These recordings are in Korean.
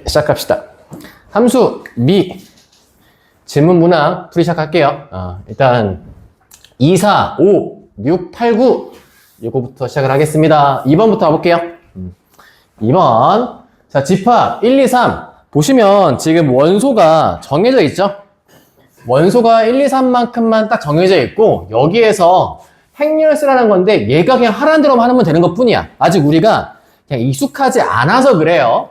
시작합시다. 함수 미 질문 문항 풀이 시작할게요. 일단 2, 4, 5, 6, 8, 9 이거부터 시작을 하겠습니다. 2번부터 가볼게요. 2번 자 집합 1, 2, 3 보시면 지금 원소가 정해져 있죠? 원소가 1, 2, 3만큼만 딱 정해져 있고 여기에서 행렬을 쓰라는 건데 얘가 그냥 하라는 대로만 하면 되는 것 뿐이야. 아직 우리가 그냥 익숙하지 않아서 그래요.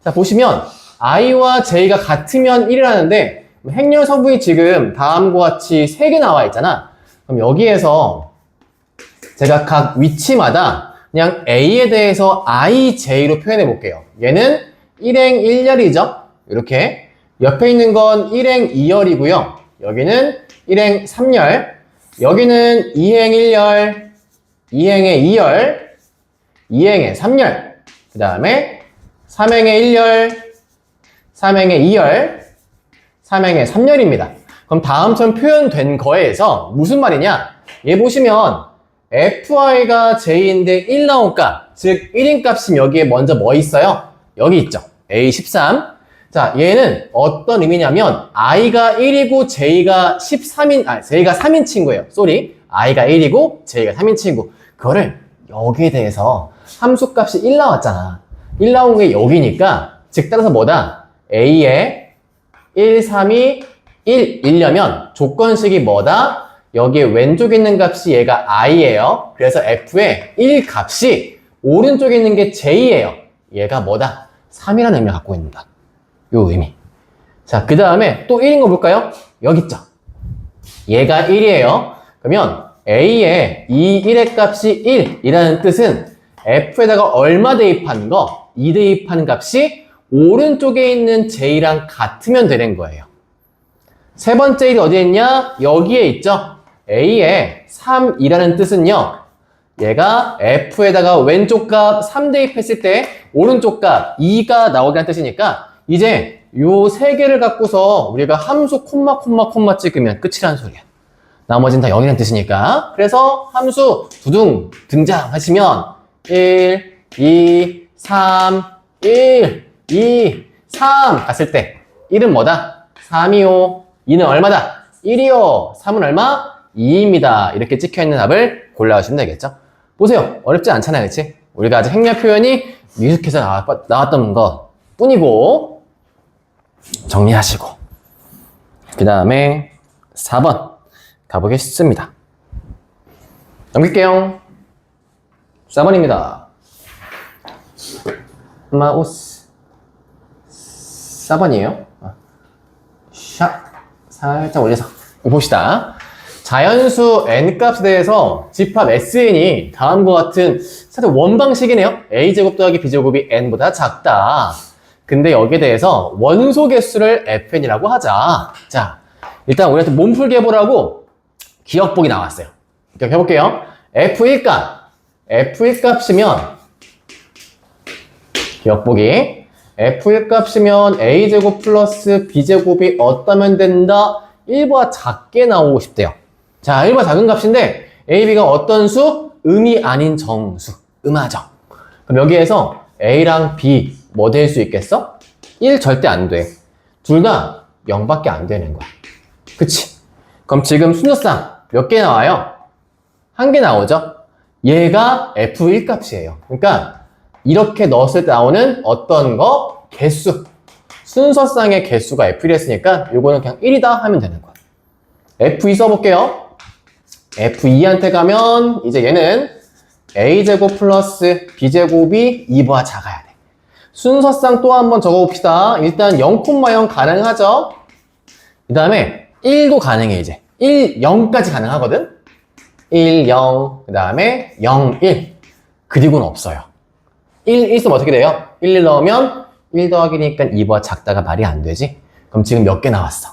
자 보시면 i와 j가 같으면 1이라는데 행렬 성분이 지금 다음과 같이 3개 나와 있잖아. 그럼 여기에서 제가 각 위치마다 그냥 a에 대해서 i, j로 표현해 볼게요. 얘는 1행 1열이죠. 이렇게 옆에 있는 건 1행 2열이고요. 여기는 1행 3열, 여기는 2행 1열, 2행의 2열, 2행의 3열, 그 다음에 3행의 1열, 3행의 2열, 3행의 3열입니다. 그럼 다음처럼 표현된 거에서 무슨 말이냐? 얘 보시면 fi가 j인데 1 나온 값, 즉 1인 값이 여기에 먼저 뭐 있어요? 여기 있죠. a13. 자, 얘는 어떤 의미냐면 i가 1이고 j가 13인, j가 3인 친구예요. 쏘리. i가 1이고 j가 3인 친구. 그거를 여기에 대해서 함수값이 1 나왔잖아. 1 나온 게 여기니까 즉 따라서 뭐다? a에 1, 3이 1이려면 조건식이 뭐다? 여기에 왼쪽에 있는 값이 얘가 i예요. 그래서 f의 1 값이 오른쪽에 있는 게 j예요. 얘가 뭐다? 3이라는 의미를 갖고 있는다. 요 의미. 자, 그 다음에 또 1인 거 볼까요? 여기 있죠. 얘가 1이에요. 그러면 a에 이 1의 값이 1이라는 뜻은 f에다가 얼마 대입하는 거? 2 대입하는 값이 오른쪽에 있는 j랑 같으면 되는 거예요. 세 번째 1이 어디에 있냐? 여기에 있죠. a에 3이라는 뜻은요. 얘가 f에다가 왼쪽 값 3 대입했을 때 오른쪽 값 2가 나오게 한 뜻이니까 이제 요 세 개를 갖고서 우리가 함수 콤마 찍으면 끝이라는 소리야. 나머지는 다 0이라는 뜻이니까. 그래서 함수 두둥 등장하시면 1, 2, 3, 1, 2, 3 갔을 때 1은 뭐다? 3이요. 2는 얼마다? 1이요. 3은 얼마? 2입니다. 이렇게 찍혀있는 답을 골라주시면 되겠죠. 보세요. 어렵지 않잖아요. 그치? 우리가 아직 행렬 표현이 미숙해서 나왔던 것 뿐이고 정리하시고 그 다음에 4번 가보겠습니다. 넘길게요. 4번입니다. 마우스 4번이에요. 샷 살짝 올려서 봅시다. 자연수 n값에 대해서 집합 sn이 다음과 같은 살짝 원방식이네요. a제곱 더하기 b제곱이 n보다 작다. 근데 여기에 대해서 원소 개수를 fn이라고 하자. 자, 일단 우리한테 몸풀기 해보라고 기억보기 나왔어요. 기억해볼게요. f1 값. f1 값이면 기억보기. f1 값이면 a제곱 플러스 b제곱이 어떠면 된다? 1보다 작게 나오고 싶대요. 자, 1보다 작은 값인데 a, b가 어떤 수? 음이 아닌 정수. 음하정. 그럼 여기에서 a랑 b 뭐 될 수 있겠어? 1 절대 안 돼. 둘 다 0밖에 안 되는 거야. 그치? 그럼 지금 순서상 몇 개 나와요? 1개 나오죠? 얘가 f1 값이에요. 그러니까 이렇게 넣었을 때 나오는 어떤 거? 개수. 순서상의 개수가 f1 했으니까 요거는 그냥 1이다 하면 되는 거야. f2 써볼게요. f2한테 가면 이제 얘는 a제곱 플러스 b제곱이 2보다 작아야 돼. 순서상 또 한번 적어봅시다. 일단 0,0 가능하죠? 그 다음에 1도 가능해 이제. 1, 0까지 가능하거든? 1, 0, 그 다음에 0, 1. 그리고는 없어요. 1 있으면 어떻게 돼요? 1 넣으면 1 더하기니까 2보다 작다가 말이 안 되지? 그럼 지금 몇 개 나왔어?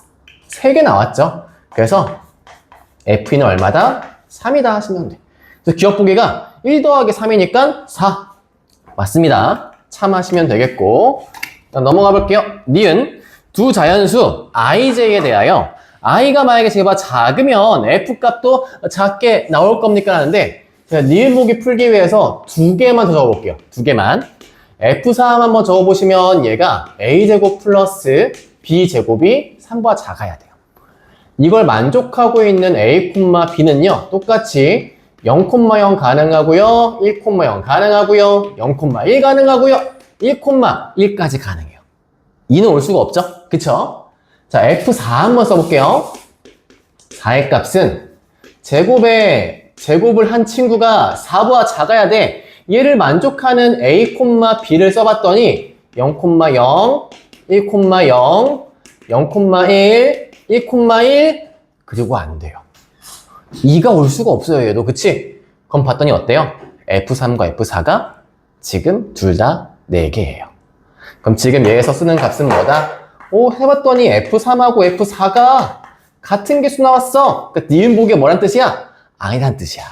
3개 나왔죠? 그래서 F는 얼마다? 3이다 하시면 돼. 그래서 기억보기가 1 더하기 3이니까 4. 맞습니다. 참하시면 되겠고. 넘어가 볼게요. 니은 두 자연수 ij에 대하여 i가 만약에 제가 작으면 f 값도 작게 나올 겁니까? 하는데 제가 니은 보기 풀기 위해서 2개만 더 적어볼게요. 2개만. F3 한번 적어보시면 얘가 A제곱 플러스 B제곱이 3보다 작아야 돼요. 이걸 만족하고 있는 A, B는요, 똑같이 0,0 가능하고요, 1,0 가능하고요, 0,1 가능하고요, 1,1까지 가능해요. 2는 올 수가 없죠? 그쵸? 자, F4 한번 써볼게요. 4의 값은 제곱을 한 친구가 4보다 작아야 돼. 얘를 만족하는 A, B를 써봤더니 0,0, 1,0, 0,1, 1,1 그리고 안 돼요. 2가 올 수가 없어요, 얘도. 그치? 그럼 봤더니 어때요? F3과 F4가 지금 둘 다 4개예요. 그럼 지금 얘에서 쓰는 값은 뭐다? 해봤더니 F3하고 F4가 같은 개수 나왔어. 그러니까 니은 보기에 뭐란 뜻이야? 아니란 뜻이야.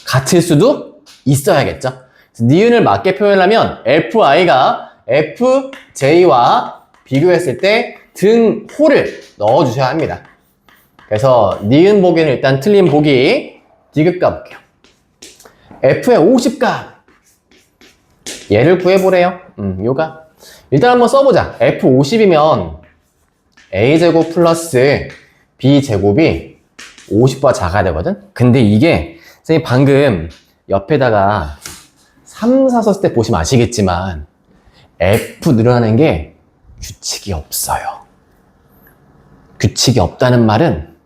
같을 수도 있어야겠죠. 니은을 맞게 표현하면 FI가 FJ와 비교했을 때 등호를 넣어주셔야 합니다. 그래서 니은 보기는 일단 틀린 보기 디귿 가볼게요. F의 50값 얘를 구해보래요. 요가 일단 한번 써보자. F50이면 A제곱 플러스 B제곱이 50보다 작아야 되거든? 근데 이게 선생님 방금 옆에다가 3, 4 썼을 때 보시면 아시겠지만 F 늘어나는 게 규칙이 없어요. 규칙이 없다는 말은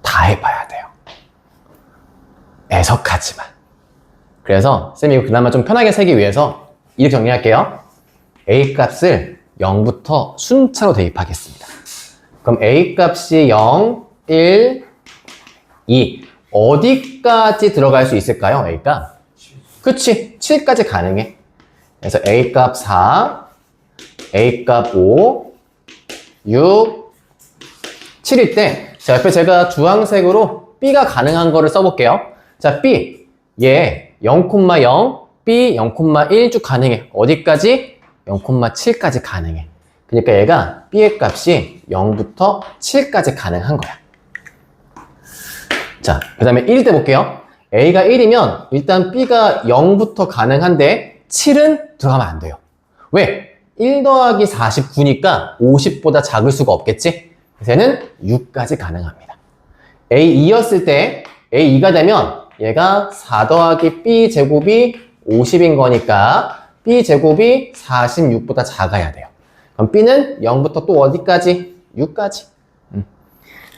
다 해봐야 돼요. 애석하지만. 그래서 쌤이 이거 그나마 좀 편하게 세기 위해서 이렇게 정리할게요. A 값을 0부터 순차로 대입하겠습니다. 그럼 A 값이 0, 1, 2 어디까지 들어갈 수 있을까요? A 값? 그치, 7까지 가능해. 그래서 A 값 4, A 값 5, 6, 7일 때, 자, 옆에 제가 주황색으로 B가 가능한 거를 써볼게요. 자, B, 얘 0,0, B 0,1 쭉 가능해. 어디까지? 0,7까지 가능해. 그러니까 얘가 B의 값이 0부터 7까지 가능한 거야. 자, 그 다음에 1일 때 볼게요. A가 1이면 일단 B가 0부터 가능한데 7은 들어가면 안 돼요. 왜? 1 더하기 49니까 50보다 작을 수가 없겠지? 그래서 얘는 6까지 가능합니다. A2였을 때 A2가 되면 얘가 4 더하기 B제곱이 50인 거니까 B제곱이 46보다 작아야 돼요. 그럼 B는 0부터 또 어디까지? 6까지.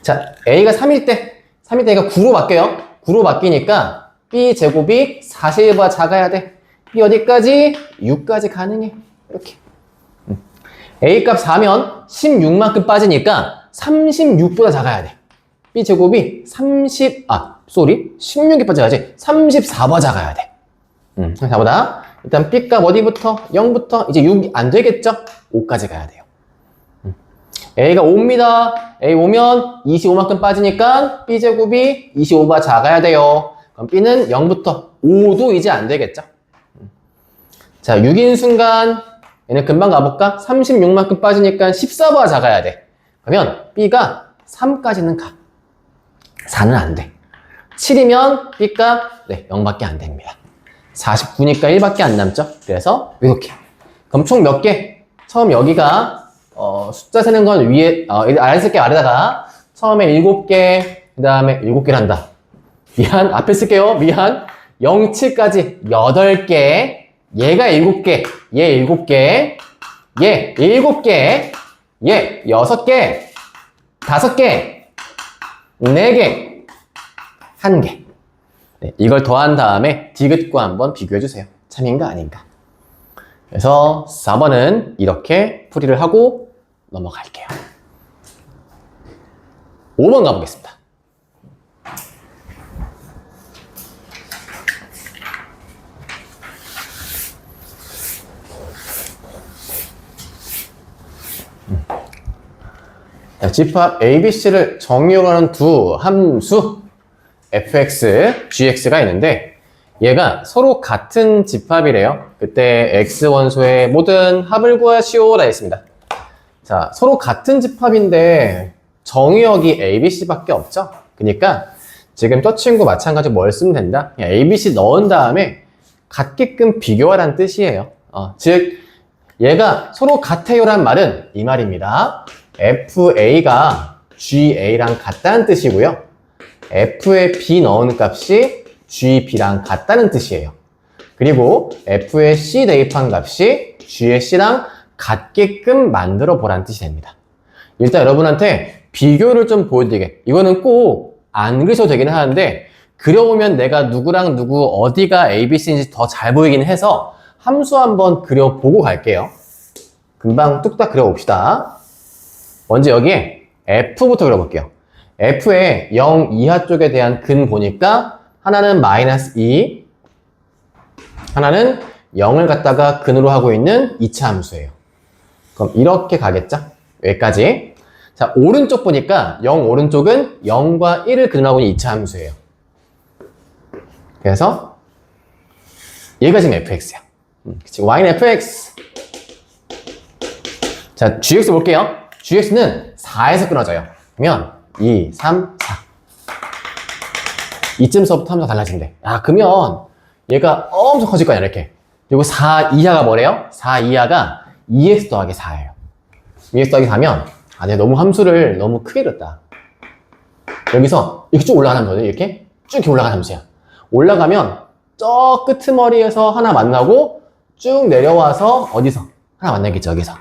자, A가 3일 때 얘가 9로 바뀌어요. 9로 바뀌니까 B제곱이 41보다 작아야 돼. B 어디까지? 6까지 가능해. 이렇게. A 값 4면 16만큼 빠지니까 36보다 작아야 돼. B제곱이 16이 빠져야지. 34보다 작아야 돼. 34보다. 일단 B 값 어디부터? 0부터 이제 6이 안 되겠죠? 5까지 가야 돼요. A가 5입니다. A 5면 25만큼 빠지니까 B제곱이 25보다 작아야 돼요. 그럼 B는 0부터 5도 이제 안 되겠죠? 자, 6인 순간 얘는 금방 가볼까? 36만큼 빠지니까 14보다 작아야 돼. 그러면 B가 3까지는 가. 4는 안 돼. 7이면 B가 0밖에 안 됩니다. 49니까 1밖에 안 남죠? 그래서 이렇게. 그럼 총 몇 개? 처음 여기가 숫자 세는 건 위에 아래 쓸게 아래다가 처음에 7개, 그 다음에 7개를 한다. 미안, 앞에 쓸게요. 미안. 0, 7까지 8개. 얘가 7개, 얘 7개, 얘 7개, 얘 6개, 5개, 4개, 1개. 네, 이걸 더한 다음에 디귿과 한번 비교해주세요. 참인가 아닌가. 그래서 4번은 이렇게 풀이를 하고 넘어갈게요. 5번 가보겠습니다. 집합 ABC를 정의용하는 두 함수 fx, gx가 있는데 얘가 서로 같은 집합이래요. 그때 x원소의 모든 합을 구하시오라 했습니다. 자, 서로 같은 집합인데 정의역이 ABC밖에 없죠? 그러니까 지금 저 친구 마찬가지로 뭘 쓰면 된다? 그냥 ABC 넣은 다음에 같게끔 비교하라는 뜻이에요. 즉 얘가 서로 같아요란 말은 이 말입니다. FA가 GA랑 같다는 뜻이고요. F에 B 넣은 값이 GB랑 같다는 뜻이에요. 그리고 F에 C 대입한 값이 G의 C랑 같게끔 만들어 보라는 뜻이 됩니다. 일단 여러분한테 비교를 좀 보여드리게. 이거는 꼭 안 그리셔도 되긴 하는데 그려보면 내가 누구랑 누구 어디가 ABC인지 더 잘 보이긴 해서 함수 한번 그려보고 갈게요. 금방 뚝딱 그려봅시다. 먼저 여기에 F부터 그려볼게요. F의 0 이하 쪽에 대한 근 보니까 하나는 마이너스 2, 하나는 0을 갖다가 근으로 하고 있는 2차 함수예요. 그럼 이렇게 가겠죠? 여기까지. 자, 오른쪽 보니까 0 오른쪽은 0과 1을 근으로 하고 있는 2차 함수예요. 그래서 얘가 지금 fx야. 그치? y는 fx. 자, gx 볼게요. gx는 4에서 끊어져요. 그러면 2, 3, 4. 이쯤서부터 함수가 달라진대. 그러면 얘가 엄청 커질 거야, 이렇게. 그리고 4 이하가 뭐래요? 4 이하가 2x 더하기 4예요. 2x 더하기 4면, 내가 너무 함수를 너무 크게 그렸다. 여기서 이렇게 쭉 올라가는 거죠, 이렇게? 쭉 이렇게 올라가는 함수야. 올라가면 저 끄트머리에서 하나 만나고 쭉 내려와서 어디서? 하나 만나겠죠, 여기서.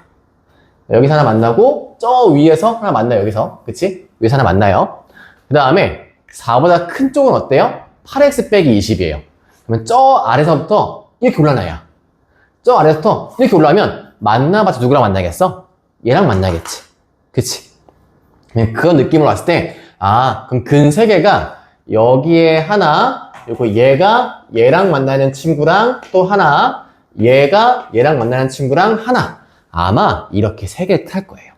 여기서 하나 만나고 저 위에서 하나 만나요, 여기서. 그치? 위에서 하나 만나요. 그 다음에 4보다 큰 쪽은 어때요? 8x 빼기 20이에요. 그러면 저 아래서부터 이렇게 올라놔요. 저 아래서부터 이렇게 올라오면 만나봐서 누구랑 만나겠어? 얘랑 만나겠지. 그치? 그런 느낌으로 왔을 때, 그럼 근 3개가 여기에 하나, 그리고 얘가 얘랑 만나는 친구랑 또 하나, 얘가 얘랑 만나는 친구랑 하나. 아마 이렇게 3개 탈 거예요.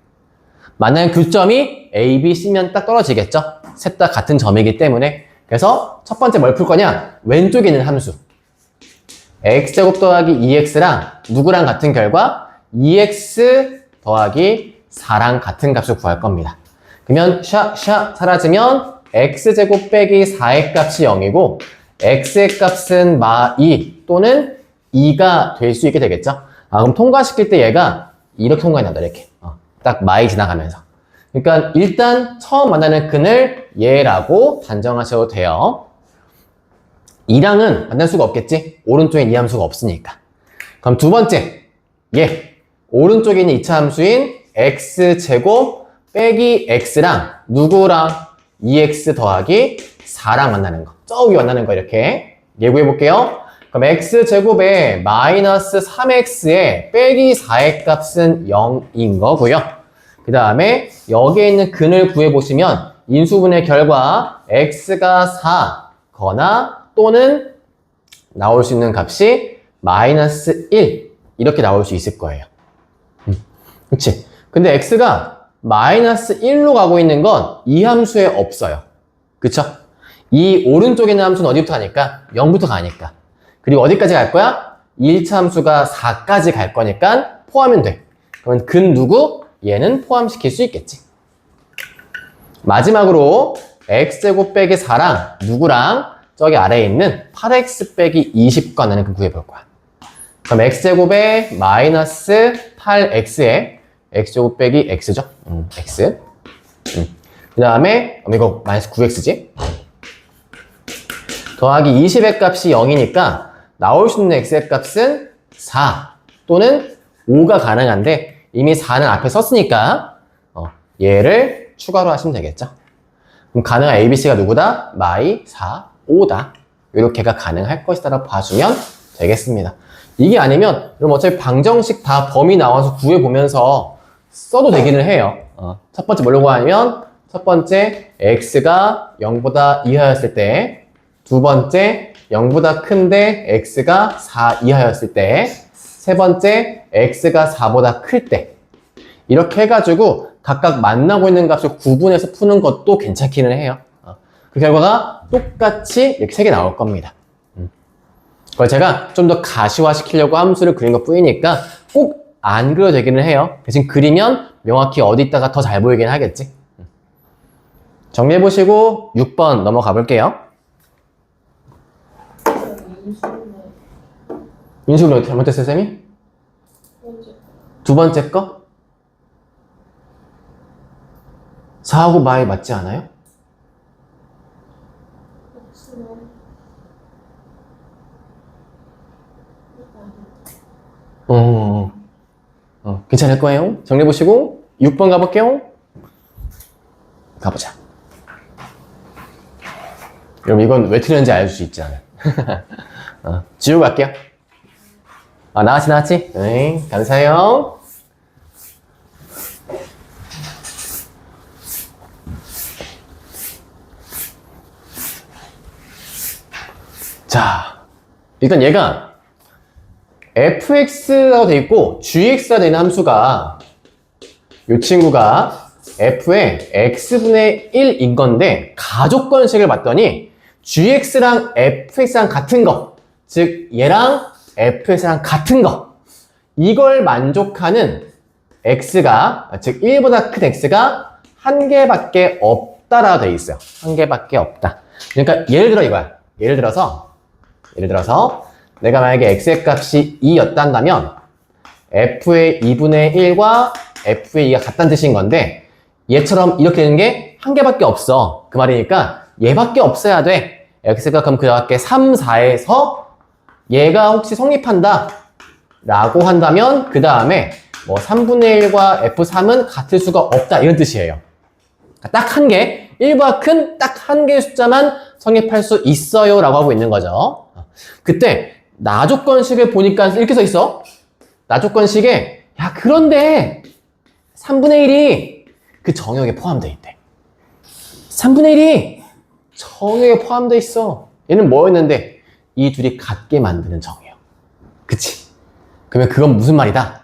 만나는 교점이 A, B, C면 딱 떨어지겠죠? 셋 다 같은 점이기 때문에. 그래서 첫 번째 뭘 풀 거냐? 왼쪽에 있는 함수. x제곱 더하기 2x랑 누구랑 같은 결과? 2x 더하기 4랑 같은 값을 구할 겁니다. 그러면 샤 사라지면 x제곱 빼기 4의 값이 0이고 x의 값은 마2 또는 2가 될 수 있게 되겠죠. 그럼 통과시킬 때 얘가 이렇게 통과한다, 이렇게. 딱 마이 지나가면서. 그러니까 일단 처음 만나는 근을 얘라고 단정하셔도 돼요. 2랑은 만날 수가 없겠지? 오른쪽엔 이 함수가 없으니까. 그럼 두 번째, 얘. 오른쪽에 있는 2차 함수인 x제곱 빼기 x랑 누구랑 2x 더하기 4랑 만나는 거. 저 위에 만나는 거 이렇게 예고해 볼게요. 그럼 x제곱에 마이너스 3x에 빼기 4의 값은 0인 거고요. 그 다음에 여기에 있는 근을 구해보시면 인수분해 결과 x가 4거나 또는 나올 수 있는 값이 마이너스 1 이렇게 나올 수 있을 거예요. 그치? 근데 x가 마이너스 1로 가고 있는 건 이 함수에 없어요. 그쵸? 이 오른쪽에 있는 함수는 어디부터 가니까? 0부터 가니까. 그리고 어디까지 갈 거야? 1차 함수가 4까지 갈 거니까 포함하면 돼. 그러면 근 누구? 얘는 포함시킬 수 있겠지. 마지막으로 x제곱 빼기 4랑 누구랑 저기 아래에 있는 8x 빼기 20과 나는 그 구해볼 거야. 그럼 x제곱에 마이너스 8x에 x제곱 빼기 x죠? x. 그 다음에 이거 마이너스 9x지? 더하기 20의 값이 0이니까 나올 수 있는 x의 값은 4 또는 5가 가능한데 이미 4는 앞에 썼으니까 얘를 추가로 하시면 되겠죠. 그럼 가능한 ABC가 누구다? 마이 4, 5다. 이렇게가 가능할 것이다라고 봐주면 되겠습니다. 이게 아니면 그럼 어차피 방정식 다 범위 나와서 구해보면서 써도 되기는 해요. 첫 번째 뭐라고 하냐면 첫 번째 x가 0보다 이하였을 때 두 번째 0보다 큰데 x가 4 이하였을 때 세 번째 x가 4보다 클 때 이렇게 해가지고 각각 만나고 있는 값을 구분해서 푸는 것도 괜찮기는 해요. 그 결과가 똑같이 이렇게 3개 나올 겁니다. 그걸 제가 좀 더 가시화시키려고 함수를 그린 것 뿐이니까 꼭 안 그려도 되기는 해요. 대신 그리면 명확히 어디 있다가 더 잘 보이긴 하겠지. 정리해보시고 6번 넘어가 볼게요. 인수분해 잘못했어요, 쌤이? 두 번째 거? 4하고 마이 맞지 않아요? 괜찮을 거예요. 정리해보시고 6번 가볼게요. 가보자. 그럼 이건 왜 틀렸는지 알 수 있지 않아요? 지우고 갈게요. 나왔지? 네, 감사해요. 자, 일단 얘가 fx라고 돼 있고 gx가 되는 함수가 이 친구가 f의 x분의 1인 건데 가족관식을 봤더니 gx랑 fx랑 같은 거, 즉 얘랑 fx랑 같은 거, 이걸 만족하는 x가, 즉 1보다 큰 x가 한 개밖에 없다라고 돼 있어요. 한 개밖에 없다. 그러니까 예를 들어 이거야. 예를 들어서 내가 만약에 x의 값이 2였단다면 f의 2분의 1과 f의 2가 같다는 뜻인 건데 얘처럼 이렇게 되는 게 한 개밖에 없어. 그 말이니까 얘밖에 없어야 돼. x가 그럼 그 밖에 3, 4에서 얘가 혹시 성립한다 라고 한다면 그 다음에 뭐 3분의 1과 f3은 같을 수가 없다 이런 뜻이에요. 딱 한 개, 1보다 큰 딱 한 개의 숫자만 성립할 수 있어요 라고 하고 있는 거죠. 그때 나조건식을 보니까 이렇게 써 있어. 나조건식에 야 그런데 3분의 1이 그 정역에 포함되어 있대. 3분의 1이 정역에 포함되어 있어. 얘는 뭐였는데 이 둘이 같게 만드는 정이에요. 그치? 그러면 그건 무슨 말이다?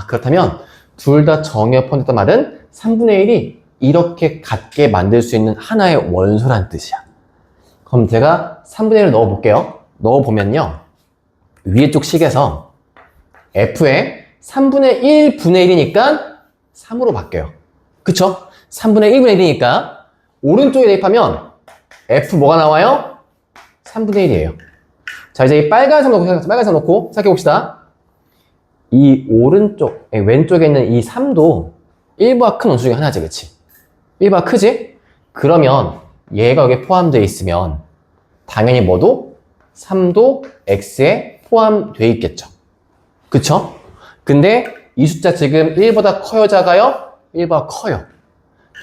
그렇다면 둘 다 정역에 포함됐단 말은 3분의 1이 이렇게 같게 만들 수 있는 하나의 원소란 뜻이야. 그럼 제가 3분의 1을 넣어볼게요. 넣어보면요. 위에 쪽 식에서 f의 3분의 1분의 1이니까 3으로 바뀌어요. 그쵸? 3분의 1분의 1이니까 오른쪽에 대입하면 f 뭐가 나와요? 3분의 1이에요. 자, 이제 이 빨간색 놓고 생각해봅시다. 이 오른쪽, 왼쪽에 있는 이 3도 1보다 큰 원수 중에 하나지, 그치? 1보다 크지? 그러면 얘가 여기에 포함되어 있으면 당연히 뭐도? 3도 x에 포함되어 있겠죠. 그쵸? 근데 이 숫자 지금 1보다 커요, 작아요? 1보다 커요.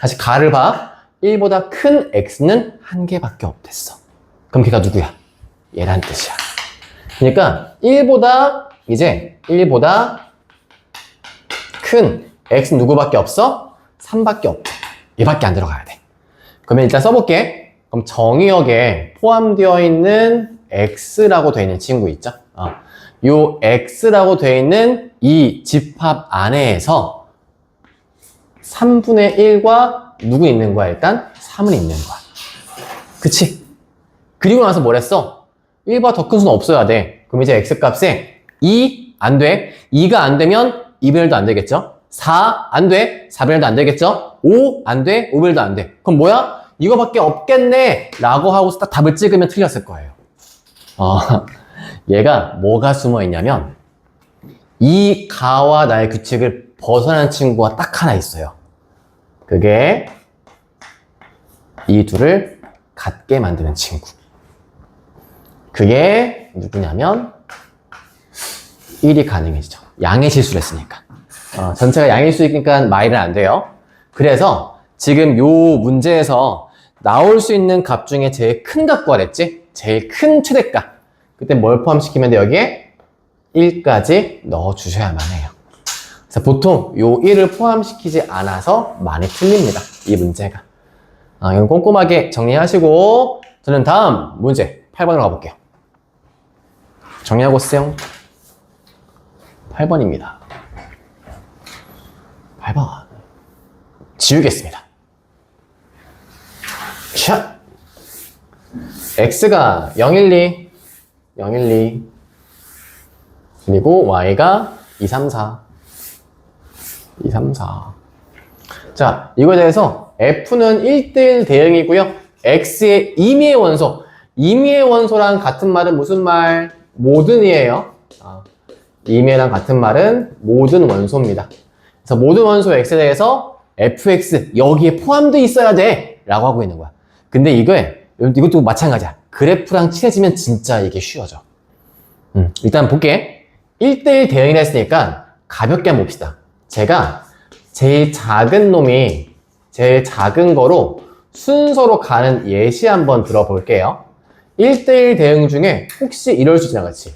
다시 가를 봐. 1보다 큰 x는 한 개밖에 없댔어. 그럼 걔가 누구야? 얘란 뜻이야. 그러니까 1보다 큰 x는 누구밖에 없어? 3밖에 없대. 얘밖에 안 들어가야 돼. 그러면 일단 써볼게. 그럼 정의역에 포함되어 있는 x라고 되어 있는 친구 있죠? 요 x라고 되어 있는 이 집합 안에서 3분의 1과 누구 있는 거야? 일단 3은 있는 거야. 그치? 그리고 나서 뭐랬어? 1보다 더 큰 수는 없어야 돼. 그럼 이제 x값에 2 안 돼. 2가 안 되면 2분의 1도 안 되겠죠? 4 안 돼. 4분의 1도 안 되겠죠? 5 안 돼. 5분의 1도 안 돼. 그럼 뭐야? 이거밖에 없겠네 라고 하고 딱 답을 찍으면 틀렸을 거예요. 얘가 뭐가 숨어 있냐면 이 가와 나의 규칙을 벗어나는 친구가 딱 하나 있어요. 그게 이 둘을 같게 만드는 친구. 그게 누구냐면 1이 가능해지죠. 양의 실수를 했으니까. 전체가 양일 수 있으니까 마이는 안 돼요. 그래서 지금 요 문제에서 나올 수 있는 값 중에 제일 큰 값 구하랬지? 제일 큰 최대값. 그때 뭘 포함시키면 돼? 여기에 1까지 넣어주셔야만 해요. 그래서 보통 요 1을 포함시키지 않아서 많이 틀립니다. 이 문제가. 이건 꼼꼼하게 정리하시고 저는 다음 문제 8번으로 가볼게요. 정리하고 오세요. 8번입니다. 8번. 지우겠습니다. 샷! x가 012, 012, 그리고 y가 234, 234. 자, 이거에 대해서 f는 1대1 대응이고요. x의 임의의 원소. 임의의 원소랑 같은 말은 무슨 말? 모든이에요. 이메랑 같은 말은 모든 원소입니다. 그래서 모든 원소 x에 대해서 fx 여기에 포함되어 있어야 돼 라고 하고 있는 거야. 근데 이것도 마찬가지야. 그래프랑 친해지면 진짜 이게 쉬워져. 일단 볼게. 1대1 대응이라 했으니까 가볍게 한번 봅시다. 제가 제일 작은 거로 순서로 가는 예시 한번 들어볼게요. 1대1 대응 중에 혹시 이럴 수 있잖아, 같이.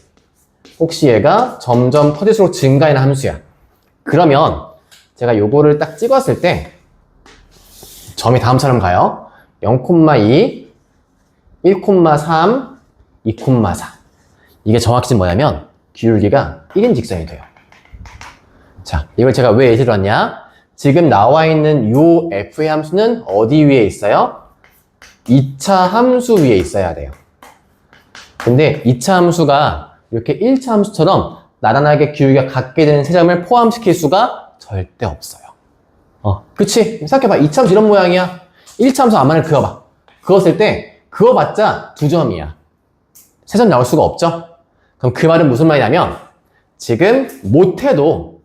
혹시 얘가 점점 커질수록 증가하는 함수야. 그러면 제가 요거를 딱 찍었을 때 점이 다음처럼 가요. 0,2, 1,3, 2,4. 이게 정확히 뭐냐면 기울기가 1인 직선이 돼요. 자, 이걸 제가 왜 예시를 들었냐? 지금 나와 있는 요 f의 함수는 어디 위에 있어요? 2차 함수 위에 있어야 돼요. 근데 2차 함수가 이렇게 1차 함수처럼 나란하게 기울기가 같게 되는 세 점을 포함시킬 수가 절대 없어요. 그치? 생각해봐. 2차 함수 이런 모양이야. 1차 함수 앞만을 그어봐. 그었을 때 그어봤자 2점이야. 3점 나올 수가 없죠? 그럼 그 말은 무슨 말이냐면 지금 못해도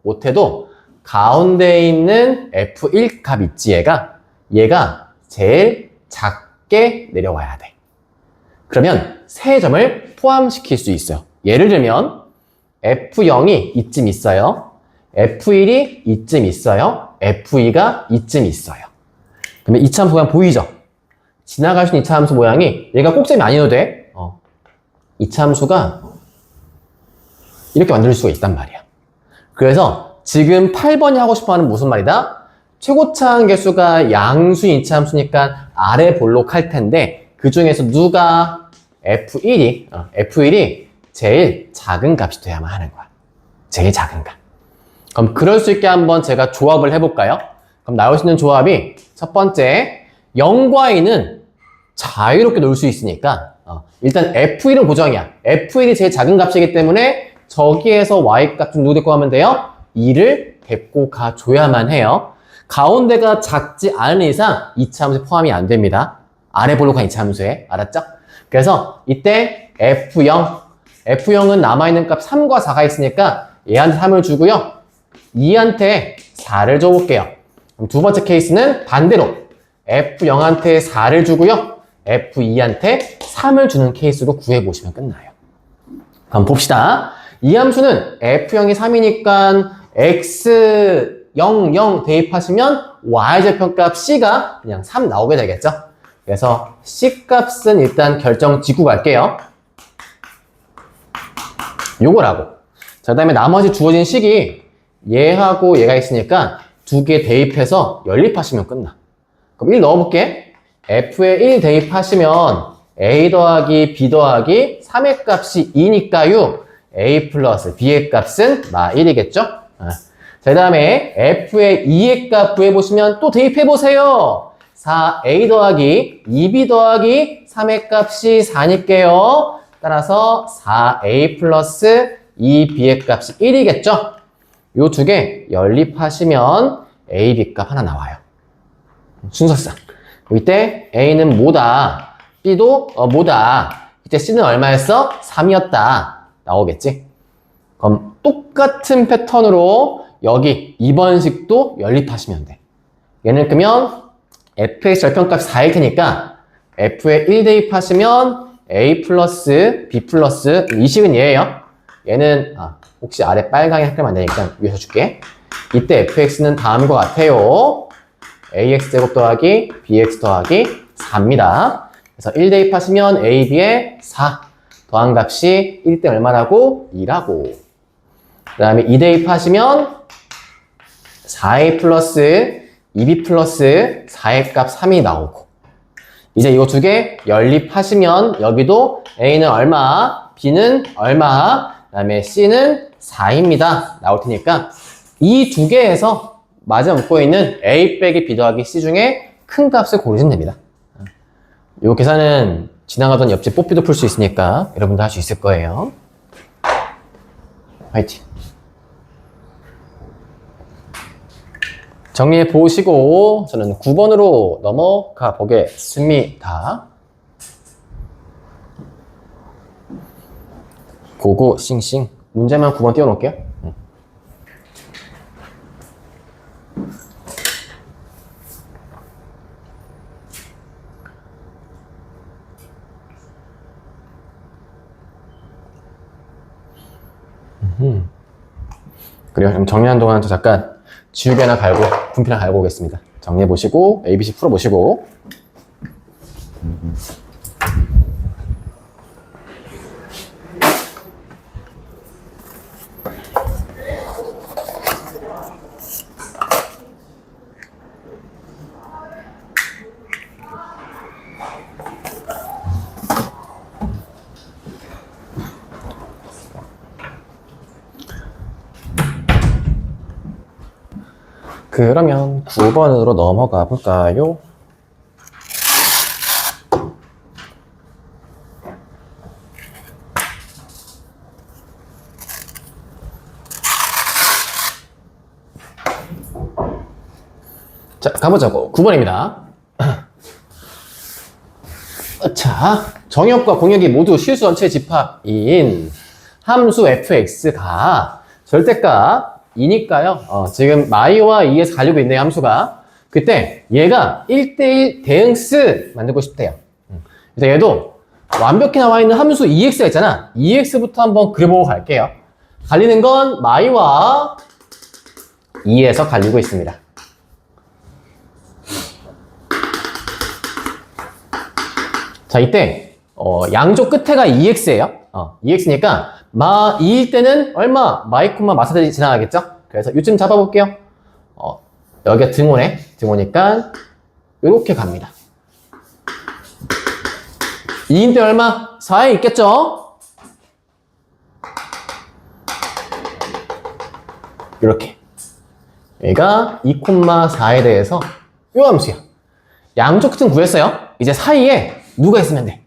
가운데에 있는 F1 값 있지 얘가 제일 작게 내려와야 돼. 그러면 세 점을 포함시킬 수 있어요. 예를 들면 F0이 이쯤 있어요. F1이 이쯤 있어요. F2가 이쯤 있어요. 그러면 2차 함수 모양 보이죠? 지나갈 수 있는 2차 함수 모양이 얘가 꼭점이 아니어도 돼. 2차 함수가 이렇게 만들 수가 있단 말이야. 그래서 지금 8번이 하고 싶어하는 무슨 말이다? 최고차항 개수가 양수인 2차 함수니까 아래 볼록할 텐데 그 중에서 누가 F1이 제일 작은 값이 돼야만 하는 거야. 제일 작은 값. 그럼 그럴 수 있게 한번 제가 조합을 해볼까요? 그럼 나올 수 있는 조합이 첫 번째 0과 2는 자유롭게 놓을 수 있으니까 일단 F1은 고정이야. F1이 제일 작은 값이기 때문에 저기에서 y 값 좀 누구 데리고 가면 돼요? 2를 데리고 가줘야만 해요. 가운데가 작지 않은 이상 2차 함수에 포함이 안 됩니다. 아래 볼록한 2차 함수에. 알았죠? 그래서 이때 F0은 남아있는 값 3과 4가 있으니까 얘한테 3을 주고요. 2한테 4를 줘볼게요. 그럼 두 번째 케이스는 반대로 F0한테 4를 주고요. F2한테 3을 주는 케이스로 구해보시면 끝나요. 그럼 봅시다. 이 함수는 F0이 3이니까 X00 대입하시면 Y절편값 C가 그냥 3 나오게 되겠죠? 그래서 C값은 일단 결정 짓고 갈게요. 요거라고. 자, 그 다음에 나머지 주어진 식이 얘하고 얘가 있으니까 두 개 대입해서 연립하시면 끝나. 그럼 1 넣어볼게. F에 1 대입하시면 A 더하기 B 더하기 3의 값이 2니까요. A 플러스 B의 값은 1이겠죠? 자, 그 다음에 F의 2의 값 구해보시면 또 대입해보세요. 4A 더하기 2B 더하기 3의 값이 4니까요. 따라서 4A 플러스 2B의 값이 1이겠죠? 요 두 개 연립하시면 A, B 값 하나 나와요. 순서상. 이때 A는 뭐다? B도 뭐다? 이때 C는 얼마였어? 3이었다. 나오겠지? 그럼 똑같은 패턴으로 여기 2번 식도 연립하시면 돼. 얘는 끄면 fx 절편값 4일 테니까 f에 1 대입하시면 a 플러스 b 플러스 이 식은 얘예요. 얘는 혹시 아래 빨강이 헷갈리면 안 되니까 위에서 줄게. 이때 fx는 다음과 같아요. ax제곱 더하기 bx 더하기 4입니다. 그래서 1 대입하시면 a, b에 4 더한 값이 1대 얼마라고? 2라고. 그 다음에 2 대입하시면 4a 플러스 2b 플러스 4의 값 3이 나오고 이제 이거 두 개 연립하시면 여기도 a는 얼마, b는 얼마, 그 다음에 c는 4입니다. 나올 테니까 이 두 개에서 맞아 묶고 있는 a 빼기 b 더하기 c 중에 큰 값을 고르시면 됩니다. 이 계산은 지나가던 옆집 뽀삐도 풀 수 있으니까 여러분도 할 수 있을 거예요. 화이팅! 정리해 보시고 저는 9번으로 넘어가 보겠습니다. 고고 싱싱. 문제만 9번 띄워놓을게요. 그래요. 그럼 정리하는 동안 저 잠깐 지우개 하나 갈고 분필 하나 갈고 오겠습니다. 정리해 보시고 ABC 풀어 보시고. 그러면 9번으로 넘어가 볼까요? 자, 가보자고. 9번입니다. 자, 정역과 공역이 모두 실수 전체 집합인 함수 fx가 절대값 2니까요. 지금 마이와 2에서 가지고 있네요, 함수가. 그때 얘가 1대1 대응스 만들고 싶대요. 그래서 얘도 완벽히 나와 있는 함수 2x가 있잖아. 2x부터 한번 그려보고 갈게요. 갈리는 건 마이와 2에서 갈리고 있습니다. 자, 이때 양쪽 끝에가 2x예요. 2x니까 마 2일 때는 얼마? 마이 콤마 마사들이 지나가겠죠? 그래서 요쯤 잡아볼게요. 여기가 등호니까 이렇게 갑니다. 2인 때 얼마? 4에 있겠죠? 이렇게 얘가 2,4에 대해서 요 함수야. 양쪽 끝은 구했어요. 이제 사이에 누가 있으면 돼?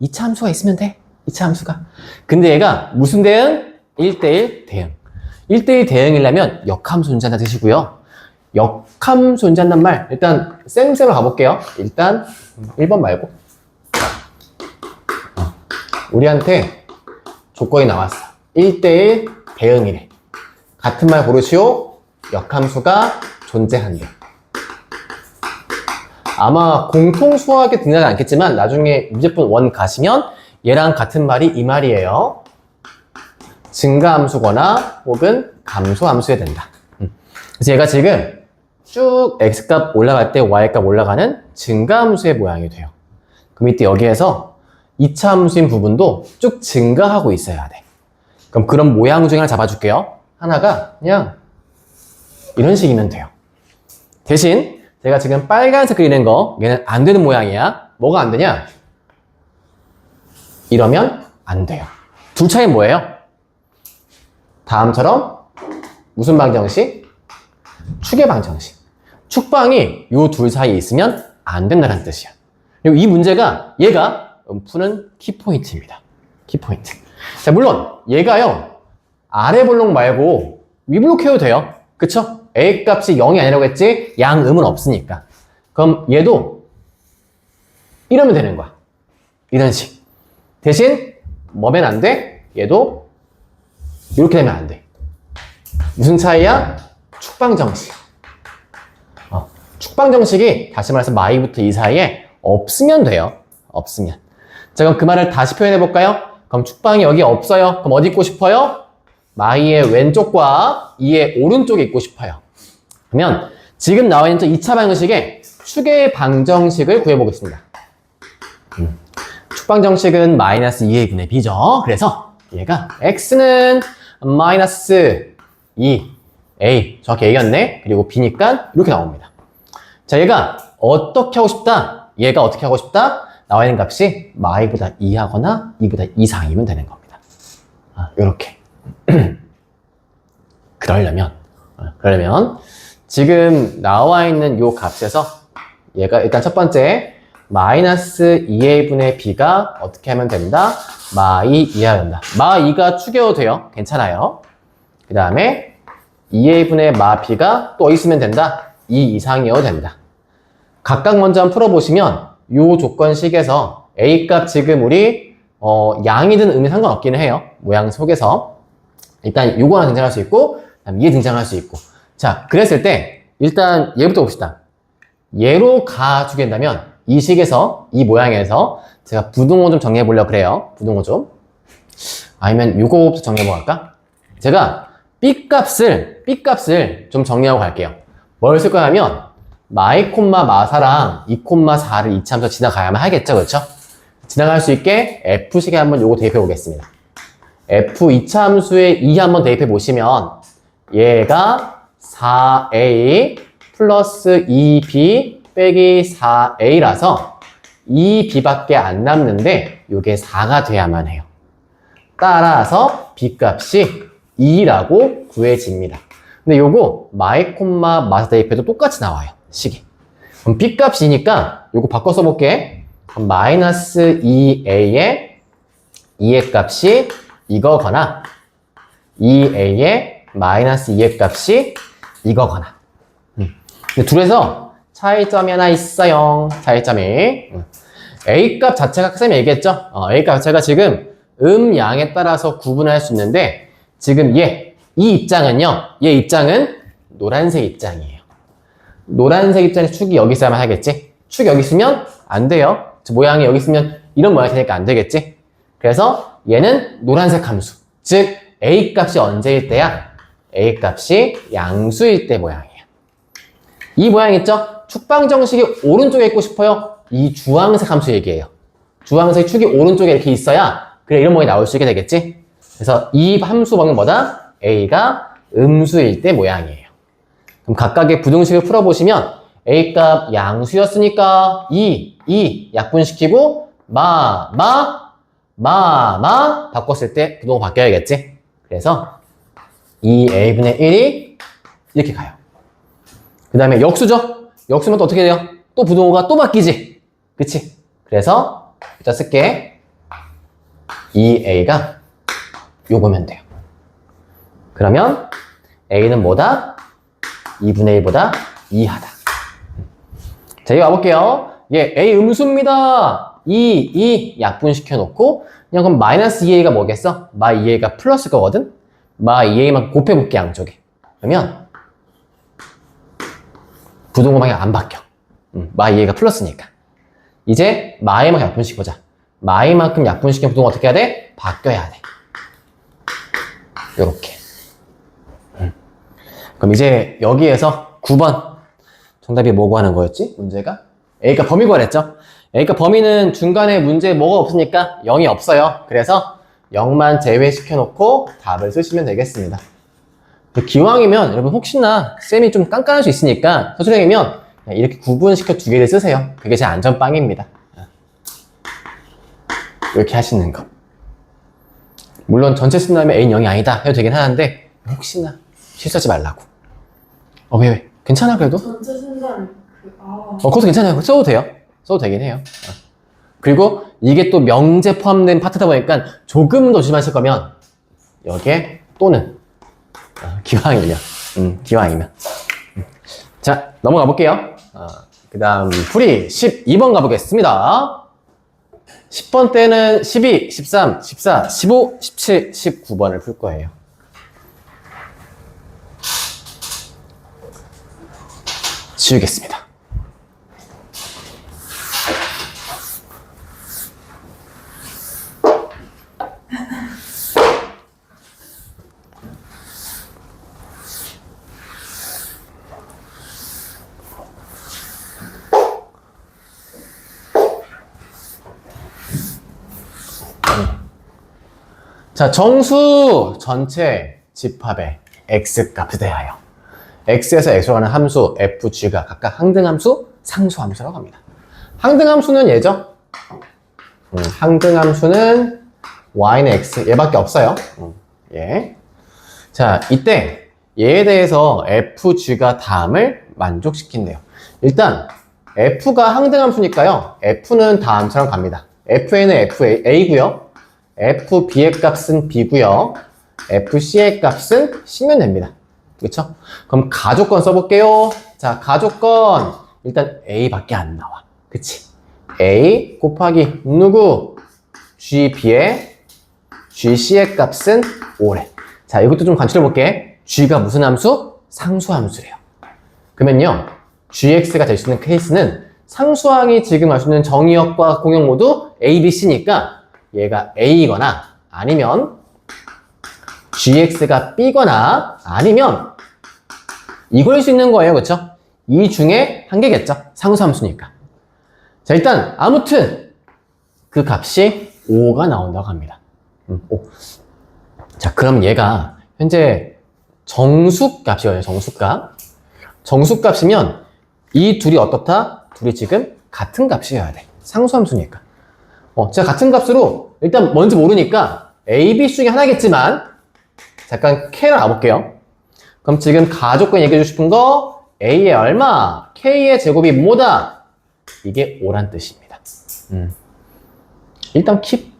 2차 함수가 있으면 돼. 2차 함수가. 근데 얘가 무슨 대응? 1대1 대응. 1대1 대응이려면 역함수 존재한다 드시고요. 역함수 존재한단 말 일단 쌤으로 가볼게요. 일단 1번 말고 우리한테 조건이 나왔어. 1대1 대응이래. 같은 말 고르시오. 역함수가 존재한대. 아마 공통 수학에 등장하지 않겠지만 나중에 문제풀 1 가시면 얘랑 같은 말이 이 말이에요. 증가함수거나 혹은 감소함수에 된다. 그래서 얘가 지금 쭉 x값 올라갈 때 y값 올라가는 증가함수의 모양이 돼요. 그럼 이때 여기에서 2차 함수인 부분도 쭉 증가하고 있어야 돼. 그럼 그런 모양 중에 하나 잡아줄게요. 하나가 그냥 이런 식이면 돼요. 대신 제가 지금 빨간색 그리는 거 얘는 안 되는 모양이야. 뭐가 안 되냐? 이러면 안 돼요. 둘 차이 뭐예요? 다음처럼 무슨 방정식? 축의 방정식. 축방이 요 둘 사이에 있으면 안 된다는 뜻이야. 그리고 이 문제가 얘가 푸는 키포인트입니다. 키포인트. 자, 물론 얘가요 아래 볼록 말고 위 볼록 해도 돼요. 그쵸? A 값이 0이 아니라고 했지? 양음은 없으니까. 그럼 얘도 이러면 되는 거야. 이런 식. 대신 뭐면 안 돼? 얘도 이렇게 되면 안 돼. 무슨 차이야? 축방정식. 축방정식이 다시 말해서 마이부터 이 사이에 없으면 돼요. 없으면. 자, 그럼 그 말을 다시 표현해 볼까요? 그럼 축방이 여기 없어요. 그럼 어디 있고 싶어요? 마이의 왼쪽과 2의 오른쪽에 있고 싶어요. 그러면 지금 나와 있는 2차 방정식의 축의 방정식을 구해보겠습니다. 축방정식은 마이너스 2의 분의 b죠. 그래서 얘가 x는 마이너스 2 a 정확히 a였네. 그리고 b니까 이렇게 나옵니다. 자, 얘가 어떻게 하고 싶다? 얘가 어떻게 하고 싶다? 나와 있는 값이 마이보다 2하거나 2보다 이상이면 되는 겁니다. 이렇게. 그러려면 지금 나와 있는 요 값에서 얘가 일단 첫 번째 마이너스 2a분의 b가 어떻게 하면 된다? 마이 이하가 된다. 마 2가 추겨도 돼요. 괜찮아요. 그 다음에 2a분의 마 b가 또 있으면 된다? 2 이상이어도 된다. 각각 먼저 한번 풀어보시면 요 조건식에서 a 값 지금 우리 양이든 음이 상관없기는 해요. 모양 속에서. 일단 요거가 등장할 수 있고, 그다음 얘 등장할 수 있고. 자, 그랬을 때 일단 얘부터 봅시다. 얘로 가주겠다면 이 식에서, 이 모양에서 제가 부등호 좀 정리해 보려고 그래요. 부등호 좀. 아니면 요거부터 정리해 보고 갈까? 제가 B값을 좀 정리하고 갈게요. 뭘 쓸 거야 하면 마이 콤마 마사랑 2 콤마 4를 이차함수 지나가야만 하겠죠, 그렇죠? 지나갈 수 있게 F식에 한번 요거 대입해 보겠습니다. F 2차 함수에 2 한번 대입해 보시면 얘가 4A 플러스 2B 빼기 4A라서 2B밖에 안 남는데 요게 4가 돼야만 해요. 따라서 B값이 2라고 구해집니다. 근데 요거 마이 콤마 마사 대입해도 똑같이 나와요, 식이. 그럼 B값이니까 요거 바꿔 써볼게. 그럼 마이너스 2A의 2의 값이 이거거나 2A의 마이너스 2의 값이 이거거나. 근데 둘에서 차이점이 하나 있어요. 차이점이. A 값 자체가 쌤이 얘기했죠? A 값 자체가 지금 양에 따라서 구분할 수 있는데 지금 이 입장은요. 얘 입장은 노란색 입장이에요. 노란색 입장에서 축이 여기 있어야만 하겠지? 축이 여기 있으면 안 돼요. 모양이 여기 있으면 이런 모양이 되니까 안 되겠지? 그래서 얘는 노란색 함수. 즉 A 값이 언제일 때야? A 값이 양수일 때 모양이에요. 이 모양 있죠? 축방 정식이 오른쪽에 있고 싶어요? 이 주황색 함수 얘기예요. 주황색 축이 오른쪽에 이렇게 있어야 그래 이런 모양이 나올 수 있게 되겠지? 그래서 이 함수 방은 뭐다? A가 음수일 때 모양이에요. 그럼 각각의 부등식을 풀어보시면 A 값 양수였으니까 2 약분시키고 바꿨을 때 부등호 바뀌어야겠지? 그래서 2A분의 1이 이렇게 가요. 그 다음에 역수죠? 역수면 또 어떻게 돼요? 또 부등호가 또 바뀌지? 그치? 그래서 일단 쓸게. 2A가 요거면 돼요. 그러면 A는 뭐다? 2분의 1보다 2하다. 자, 이거 와볼게요. 예, A 음수입니다. 2 약분시켜 놓고 그냥 그럼 마이너스 2A가 뭐겠어? 마 2A가 플러스 거거든? 마 2A만 곱해볼게 양쪽에. 그러면 부등호 방향 안 바뀌어. 마 2A가 플러스니까. 이제 마이만큼 약분시켜보자. 마이만큼 약분시키면 부등호 어떻게 해야 돼? 바뀌어야 돼. 요렇게. 그럼 이제 여기에서 9번 정답이 뭐고 하는 거였지? 문제가? A가 범위 구하랬죠? A가 범위는 중간에 문제에 뭐가 없으니까 0이 없어요. 그래서 0만 제외시켜 놓고 답을 쓰시면 되겠습니다. 기왕이면 여러분 혹시나 쌤이 좀 깐깐할 수 있으니까 서술형이면 이렇게 구분시켜 두 개를 쓰세요. 그게 제 안전빵입니다. 이렇게 하시는 거. 물론 전체 쓴 다음에 A는 0이 아니다 해도 되긴 하는데 혹시나 실수하지 말라고. 왜? 괜찮아 그래도? 전체 순간 그것도 괜찮아요. 써도 돼요. 써도 되긴 해요. 그리고 이게 또 명제 포함된 파트다 보니까 조금 더 조심하실 거면 여기에 또는 기왕이면 기왕이면 자 넘어가 볼게요. 그 다음 풀이 12번 가보겠습니다. 10번 때는 12, 13, 14, 15, 17, 19번을 풀 거예요. 지우겠습니다. 자, 정수 전체 집합의 x값에 대하여 x에서 x로 가는 함수 fg가 각각 항등함수, 상수함수라고 합니다. 항등함수는 얘죠? 항등함수는 y는 x, 얘밖에 없어요. 예. 자, 이때 얘에 대해서 fg가 다음을 만족시킨대요. 일단 f가 항등함수니까요. f는 다음처럼 갑니다. fn은 fa고요. fb의 값은 b고요. fc의 값은 c면 됩니다. 그렇죠? 그럼 가조건 써볼게요. 자, 가조건 일단 a밖에 안 나와. 그치? a 곱하기 누구? gb의 gc의 값은 5래. 자, 이것도 좀 간추려 볼게. g가 무슨 함수? 상수함수래요. 그러면요, gx가 될 수 있는 케이스는 상수항이 지금 알 수 있는 정의역과 공역 모두 a, b, c니까 얘가 a거나 아니면 gx가 b거나 아니면 이거일 수 있는 거예요. 그쵸? 이 중에 한 개겠죠? 상수함수니까. 자, 일단 아무튼 그 값이 5가 나온다고 합니다. 5. 자, 그럼 얘가 현재 정수값이에요. 정수값. 정수값이면 이 둘이 어떻다? 둘이 지금 같은 값이어야 돼. 상수함수니까. 제가 같은 값으로 일단 뭔지 모르니까 A, B 중에 하나겠지만 잠깐 K를 알아볼게요. 그럼 지금 가조건 얘기해주고 싶은 거 A의 얼마? K의 제곱이 뭐다? 이게 5란 뜻입니다. 일단 킵.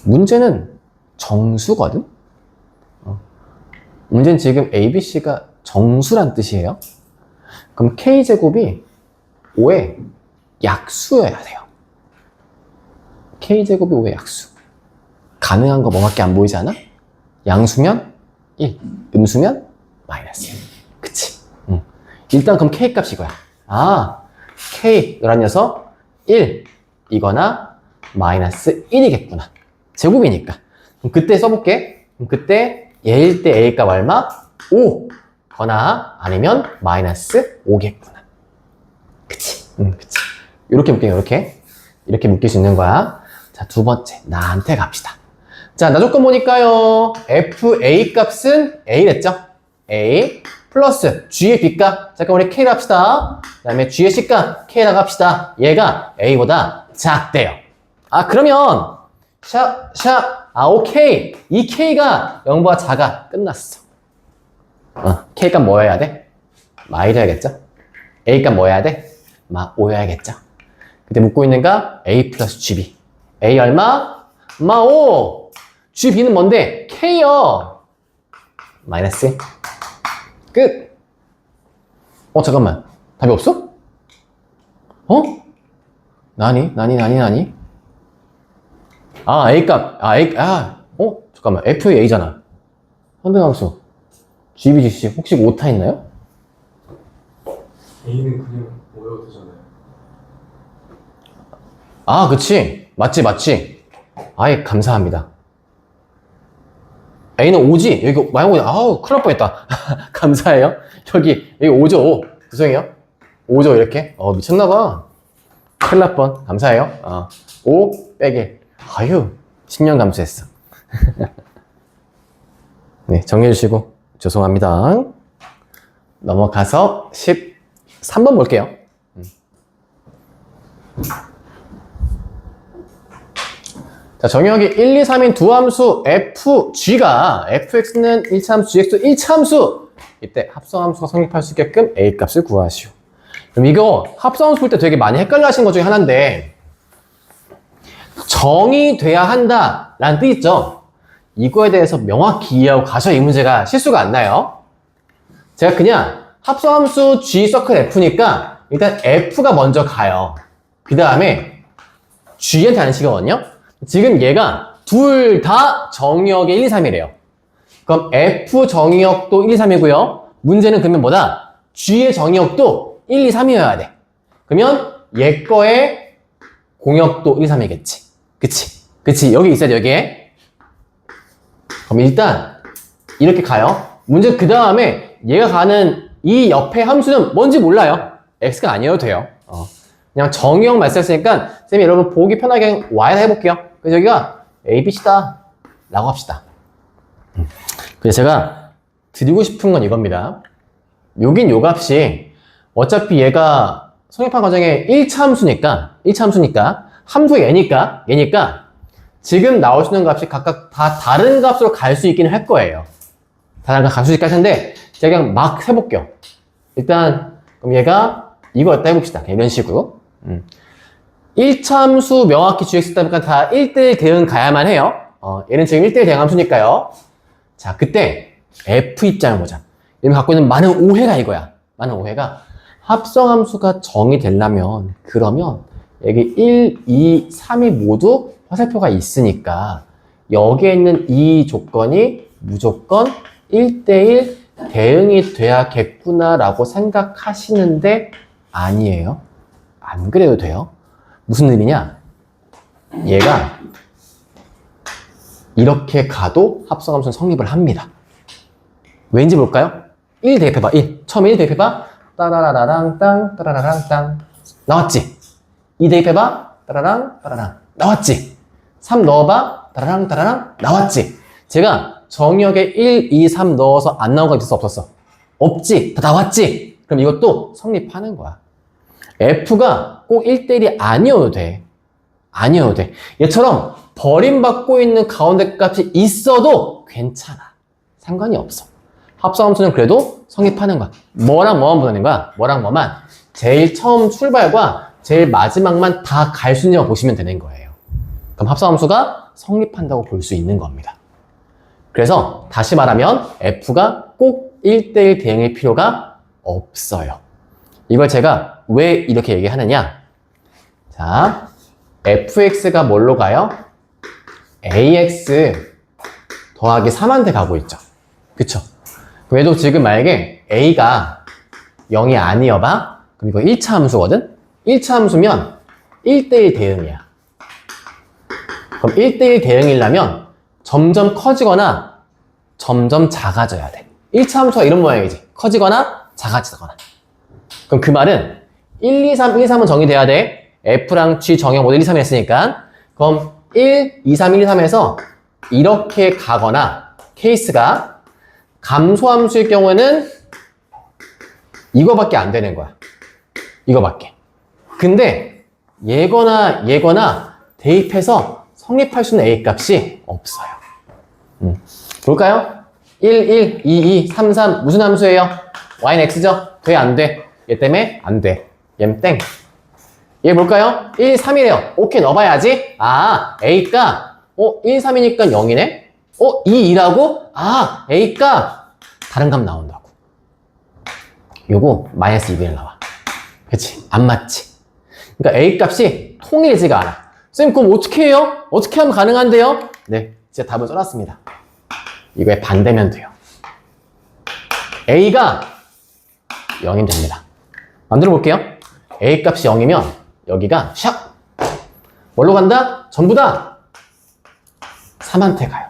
문제는 정수거든? 문제는 지금 A, B, C가 정수란 뜻이에요. 그럼 K제곱이 5의 약수여야 돼요. K제곱이 5의 약수. 가능한 거 뭐밖에 안 보이지 않아? 양수면 1, 음수면 마이너스 1. 그치? 일단 그럼 K값이 이거야. 아, K, 너란 녀석 1 이거나 마이너스 1이겠구나. 제곱이니까. 그럼 그때 써볼게. 그럼 그때 얘일 때 A값 얼마? 5 거나 아니면 마이너스 5겠구나. 그치? 그치. 이렇게 묶여요. 이렇게 묶일 수 있는 거야. 자, 두 번째 나한테 갑시다. 자, 나 조건 보니까요. FA 값은 A랬죠? A 플러스 G의 B값. 잠깐 우리 K를 합시다. 그 다음에 G의 C값 K라고 합시다. 얘가 A보다 작대요. 아, 그러면 오케이. 이 K가 0보다 작아. 끝났어. K값 뭐여야 돼? 마이너야겠죠? A값 뭐여야 돼? 5여야겠죠? 그때 묻고 있는 거 A 플러스 GB. A 얼마? 5. GB는 뭔데? K요. 마이너스. 끝. 잠깐만. 답이 없어? 나니? A값. 잠깐만. F의 A잖아. 현등함수. GBGC. 혹시 오타 있나요? A는 그냥 오여도 되잖아요. 아, 그치. 맞지. 아이, 감사합니다. A는 5지? 여기 마이너스 5. 아우, 큰일 날 뻔했다. 감사해요. 여기 5죠, 5. 죄송해요. 5죠, 이렇게. 미쳤나봐. 큰일 날 뻔. 감사해요. 5 빼기 1. 아유, 10년 감수했어. 네, 정리해주시고. 죄송합니다. 넘어가서 13번 볼게요. 자, 정의역이 1, 2, 3인 두 함수 fg가 fx는 1차 함수, gx 1차 함수. 이때 합성함수가 성립할 수 있게끔 a 값을 구하시오. 그럼 이거 합성함수 볼 때 되게 많이 헷갈려 하시는 것 중에 하나인데, 정의돼야 한다 라는 뜻 있죠? 이거에 대해서 명확히 이해하고 가셔야 이 문제가 실수가 안 나요. 제가 그냥 합성함수 g 서클 f니까 일단 f가 먼저 가요. 그 다음에 g한테 하는 시거든요. 지금 얘가 둘 다 정의역의 1, 2, 3이래요. 그럼 f 정의역도 1, 2, 3이고요. 문제는 그러면 뭐다? g의 정의역도 1, 2, 3이어야 돼. 그러면 얘 거의 공역도 1, 2, 3이겠지. 그치. 여기 있어야 돼, 여기에. 그럼 일단 이렇게 가요. 문제 그 다음에 얘가 가는 이 옆에 함수는 뭔지 몰라요. x가 아니어도 돼요. 그냥 정의역 말씀했으니까 쌤이 여러분 보기 편하게 y를 해볼게요. 그래서 여기가 a, b, c다 라고 합시다. 그래서 제가 드리고 싶은 건 이겁니다. 여긴 요 값이 어차피 얘가 성립한 과정에 1차 함수니까 함수 얘니까 지금 나오시는 값이 각각 다 다른 값으로 갈 수 있기는 할 거예요. 다른 값 갈 수 있긴 할 텐데 제가 그냥 막 해볼게요. 일단 그럼 얘가 이거였다 해봅시다. 이런 식으로 1차 함수 명확히 gx 따니까 다 1대1 대응 가야만 해요. 얘는 지금 1대1 대응 함수니까요. 자, 그때 f 입장을 보자. 얘는 갖고 있는 많은 오해가 이거야. 많은 오해가 합성 함수가 정의되려면 그러면 여기 1, 2, 3이 모두 화살표가 있으니까 여기에 있는 이 조건이 무조건 1대1 대응이 돼야겠구나라고 생각하시는데 아니에요. 안 그래도 돼요. 무슨 의미냐? 얘가 이렇게 가도 합성함수는 성립을 합니다. 왠지 볼까요? 1 대입해봐. 1. 처음에 1 대입해봐. 따라라라랑 땅, 따라라랑 땅. 나왔지? 2 대입해봐. 따라랑, 따라랑. 나왔지? 3 넣어봐. 따라랑, 따라랑. 나왔지? 제가 정의역에 1, 2, 3 넣어서 안 나온 거 있었어? 없었어? 없지? 다 나왔지? 그럼 이것도 성립하는 거야. F가 꼭 1대1이 아니어도 돼. 아니어도 돼. 얘처럼 버림받고 있는 가운데 값이 있어도 괜찮아. 상관이 없어. 합성함수는 그래도 성립하는 거야. 뭐랑 뭐만 보는 거야? 뭐랑 뭐만. 제일 처음 출발과 제일 마지막만 다 갈 수 있는 거 보시면 되는 거예요. 그럼 합성함수가 성립한다고 볼 수 있는 겁니다. 그래서 다시 말하면 F가 꼭 1대1 대응일 필요가 없어요. 이걸 제가 왜 이렇게 얘기하느냐? 자, fx가 뭘로 가요? ax 더하기 3한테 가고 있죠. 그쵸? 그래도 지금 만약에 a가 0이 아니어봐? 그럼 이거 1차 함수거든? 1차 함수면 1대1 대응이야. 그럼 1대1 대응이려면 점점 커지거나 점점 작아져야 돼. 1차 함수가 이런 모양이지. 커지거나 작아지거나. 그럼 그 말은 1, 2, 3, 1, 2, 3은 정의돼야 돼. F랑 G 정의 모두 1, 2, 3이 했으니까. 그럼 1, 2, 3, 1, 2, 3에서 이렇게 가거나 케이스가 감소함수일 경우에는 이거밖에 안 되는 거야. 이거밖에. 근데 얘거나 대입해서 성립할 수 있는 A 값이 없어요. 볼까요? 1, 1, 2, 2, 3, 3 무슨 함수예요? y는 x죠? 돼? 안 돼? 얘 때문에 안 돼. 얘는 땡. 얘 볼까요? 1, 3이래요. 오케이 넣어봐야지. 아, A가 1, 3이니까 0이네? 2, 2라고? 아, A가 다른 값 나온다고. 요거 마이너스 2분의 나와. 그치? 안 맞지? 그러니까 A 값이 통일지가 않아. 쌤 그럼 어떻게 해요? 어떻게 하면 가능한데요? 네, 제가 답을 써놨습니다. 이거에 반대면 돼요. A가 0이면 됩니다. 만들어 볼게요. A 값이 0이면 여기가 샥! 뭘로 간다? 전부 다 3한테 가요.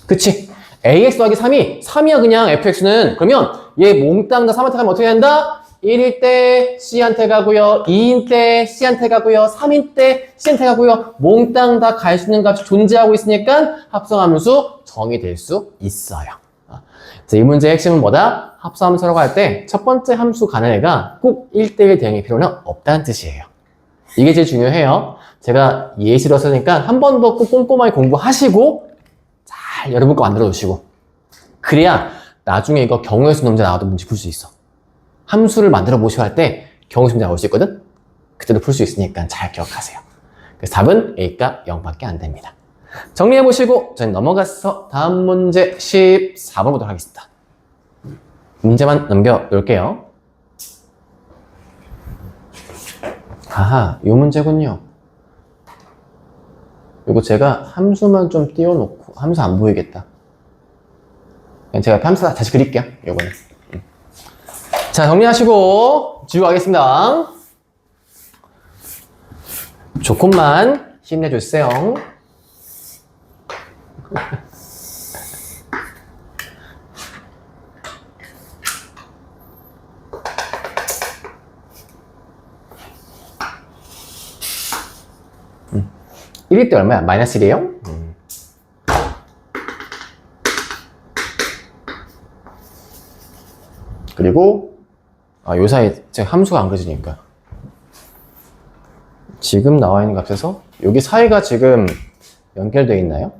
그치? AX 더하기 3이야 그냥 fx는. 그러면 얘 몽땅 다 3한테 가면 어떻게 된다? 1일 때 C한테 가고요. 2인 때 C한테 가고요. 3인 때 C한테 가고요. 몽땅 다 갈 수 있는 값이 존재하고 있으니까 합성함수 정의될 수 있어요. 그래서 이 문제의 핵심은 뭐다? 합성함수라고 할 때 첫 번째 함수 가는 애가 꼭 1대1 대응의 필요는 없다는 뜻이에요. 이게 제일 중요해요. 제가 예시로 쓰니까 한 번 더 꼭 꼼꼼하게 공부하시고 잘 여러분 거 만들어 두시고, 그래야 나중에 이거 경우의 수 문제 나와도 문제 풀 수 있어. 함수를 만들어 보시고 할 때 경우의 수 문제 나올 수 있거든? 그때도 풀 수 있으니까 잘 기억하세요. 그래서 답은 A가 0밖에 안 됩니다. 정리해 보시고 저는 넘어가서 다음 문제 14번 보도록 하겠습니다. 문제만 넘겨 놓을게요. 아하, 요 문제군요. 요거 제가 함수만 좀 띄워놓고, 함수 안 보이겠다. 그냥 제가 함수 다시 그릴게요, 요거는. 자, 정리하시고 지우고 가겠습니다. 조금만 힘내주세요. 음. 1일 때 얼마야? 마이너스 1이에요? 그리고 요 사이에 제가 함수가 안 그려지니까 지금 나와 있는 값에서 여기 사이가 지금 연결되어 있나요?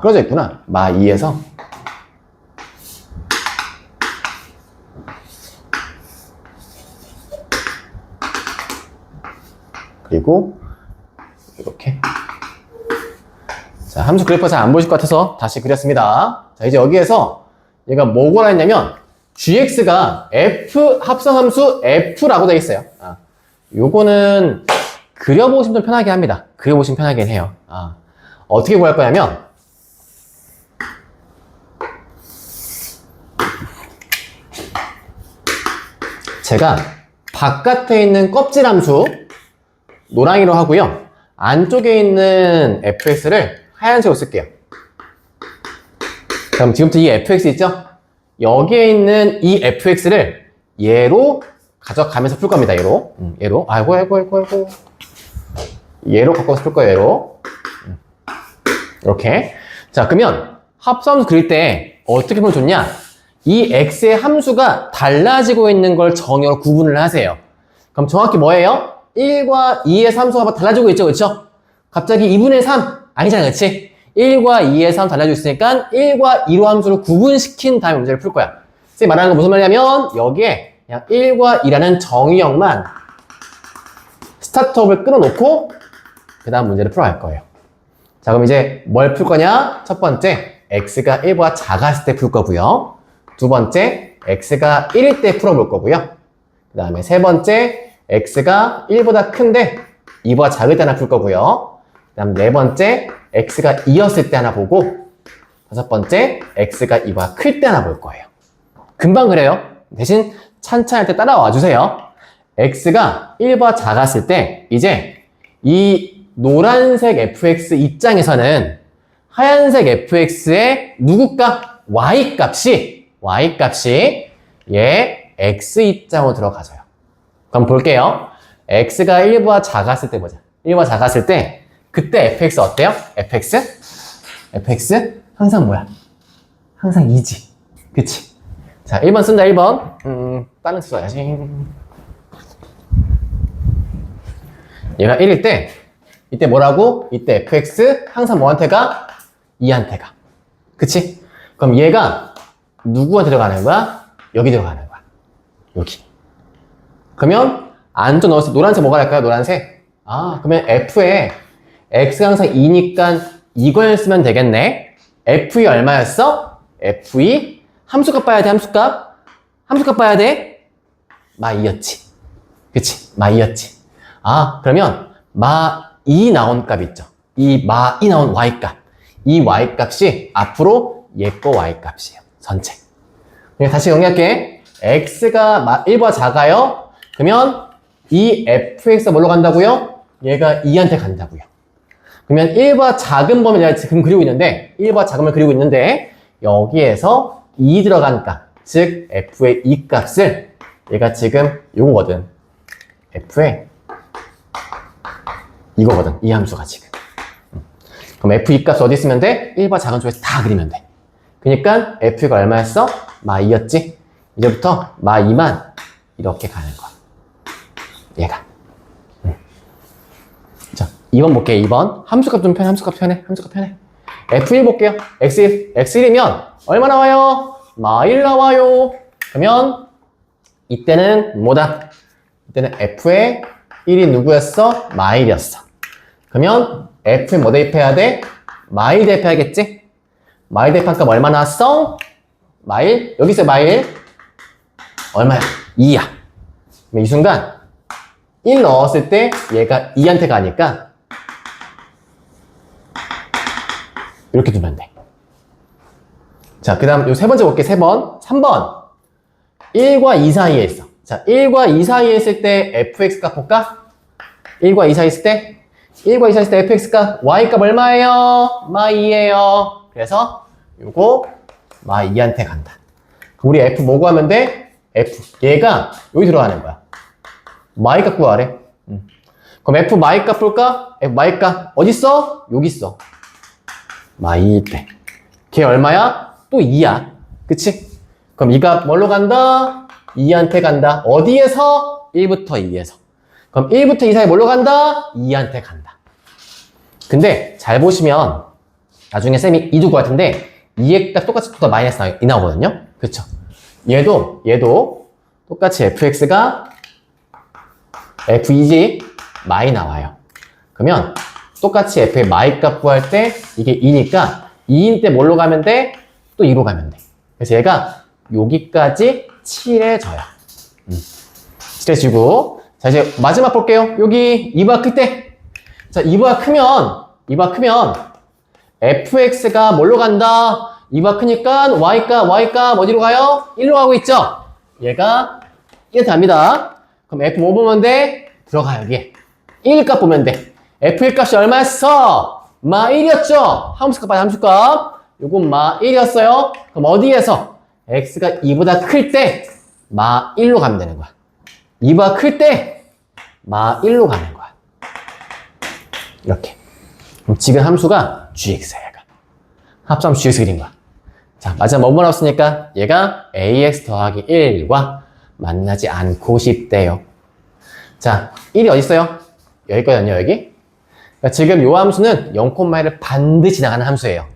끊어져 있구나. 마 2에서 그리고 이렇게. 자, 함수 그래프가 잘 안 보이실 것 같아서 다시 그렸습니다. 자, 이제 여기에서 얘가 뭐가 했냐면 gx가 f 합성함수 f라고 되어 있어요. 요거는 그려보시면 좀 편하게 합니다. 그려보시면 편하긴 해요. 어떻게 구할 거냐면 제가 바깥에 있는 껍질 함수 노랑이로 하고요. 안쪽에 있는 fx를 하얀색으로 쓸게요. 그럼 지금부터 이 fx 있죠? 여기에 있는 이 fx를 얘로 가져가면서 풀 겁니다. 얘로. 아이고. 얘로 갖고서 풀 거예요. 얘로. 이렇게. 자, 그러면 합수함수 그릴 때 어떻게 보면 좋냐? 이 x의 함수가 달라지고 있는 걸 정의로 구분을 하세요. 그럼 정확히 뭐예요? 1과 2의 함수가 달라지고 있죠, 그렇죠? 갑자기 2분의 3 아니잖아, 그렇지? 1과 2의 3 달라지고 있으니까 1과 2로 함수를 구분시킨 다음에 문제를 풀 거야. 선생님 말하는 건 무슨 말이냐면 여기에 그냥 1과 2라는 정의역만 스타트업을 끊어놓고 그 다음 문제를 풀어갈 거예요. 자, 그럼 이제 뭘 풀 거냐? 첫 번째, x가 1보다 작았을 때 풀 거고요. 두 번째, x가 1일 때 풀어볼 거고요. 그 다음에 세 번째, x가 1보다 큰데 2보다 작을 때 하나 풀 거고요. 그 다음 네 번째, x가 2였을 때 하나 보고 다섯 번째, x가 2보다 클 때 하나 볼 거예요. 금방 그래요. 대신 찬찬히 할 때 따라와 주세요. x가 1보다 작았을 때 이제 이 노란색 fx 입장에서는 하얀색 fx의 누구 값? y 값이 얘 x 입장으로 들어가져요. 그럼 볼게요. x가 1보다 작았을 때 보자. 1보다 작았을 때 그때 fx 어때요? fx 항상 뭐야? 항상 2지. 그치? 자, 1번 쓴다, 1번. 다른 수 써야지. 얘가 1일 때 이때 뭐라고? 이때 fx 항상 뭐한테 가? 2한테 가. 그치? 그럼 얘가 누구한테 들어가는 거야? 여기 들어가는 거야. 여기. 그러면 안쪽 넣었을 때 노란색 뭐가 될까요? 노란색. 그러면 f에 x가 항상 2니까 이걸 쓰면 되겠네. f2 얼마였어? f2 함수값 봐야 돼, 함수값. 함수값 봐야 돼? 마2였지. 그치? 마2였지. 그러면 마2 나온 값 있죠. 이 마2 나온 y값. 이 y값이 앞으로 얘거 y값이에요. 전체. 다시 정리할게. x가 1보다 작아요. 그러면 이 fx가 뭘로 간다고요? 얘가 2한테 간다고요. 그러면 1보다 작은 범위 내가 지금 그리고 있는데 1보다 작은 범위 그리고 있는데 여기에서 2 들어간 값, 즉 f의 이 값을 얘가 지금 요거거든. f의 이거거든. 이 함수가 지금. 그럼 f2 값 어디 쓰면 돼? 1보다 작은 쪽에서 다 그리면 돼. 그러니까 f가 얼마였어? 마2였지? 이제부터 마2만 이렇게 가는 거야. 얘가. 자, 2번 볼게요. 2번. 함수값 좀 편해. 함수값 편해. f1 볼게요. x1이면 얼마 나와요? 마1 나와요. 그러면 이때는 뭐다? 이때는 f의 1이 누구였어? 마1이었어. 그러면 f에 뭐 대입해야 돼? 마1 대입해야겠지? 마1 대입한 값 얼마 나왔어? 마1? 여기 있어 마1. 얼마야? 2야. 이 순간 1 넣었을 때 얘가 2한테 가니까 이렇게 두면 돼. 자, 그 다음 요 세 번째 볼게. 3번 1과 2 사이에 있어. 자, 1과 2 사이에 있을 때 fx 값 볼까? 1과 2 사이에 있을 때 fx 값 y 값 얼마예요? 마2예요. 그래서 요거 마2한테 간다. 우리 f 뭐 구하면 돼? f 얘가 여기 들어가는 거야. y 값 구하래. 그럼 f y 값 볼까? f y 값 어딨어? 여기 있어. 마2 때. 걔 얼마야? 또 2야. 그치? 그럼 이 값 뭘로 간다? 2한테 간다. 어디에서? 1부터 2에서. 그럼 1부터 2 사이 뭘로 간다? 2한테 간다. 근데 잘 보시면 나중에 쌤이 2 두고 같은데 2의 값 똑같이 또 마이너스 2 나오거든요. 그쵸? 얘도 똑같이 fx가 f2지 마이 나와요. 그러면 똑같이 f의 마이 값 구할 때 이게 2니까 2인 때 뭘로 가면 돼? 또 2로 가면 돼. 그래서 얘가 여기까지 칠해져요. 칠해지고 자 이제 마지막 볼게요. 여기 2보다 클 때 자 2보다 크면 fx가 뭘로 간다? 2가 크니까 y값 어디로 가요? 1로 가고 있죠? 얘가 1한테 갑니다. 그럼 f 뭐 보면 돼? 들어가 여기에 1값 보면 돼. f1 값이 얼마였어? 마 1이었죠? 함수값 봐요, 함수값. 요건 마 1이었어요. 그럼 어디에서? x가 2보다 클 때 마 1로 가면 되는 거야. 2보다 클 때 마 1로 가는 거야. 이렇게. 그럼 지금 함수가 gx야, 얘가. 합성함수 gx 그린 거야. 자, 마지막 뭐뭐 나왔으니까 얘가 ax 더하기 1과 만나지 않고 싶대요. 자, 1이 어디 있어요? 여기 있거든요, 여기. 그러니까 지금 요 함수는 0,1을 반드시 지나가는 함수예요.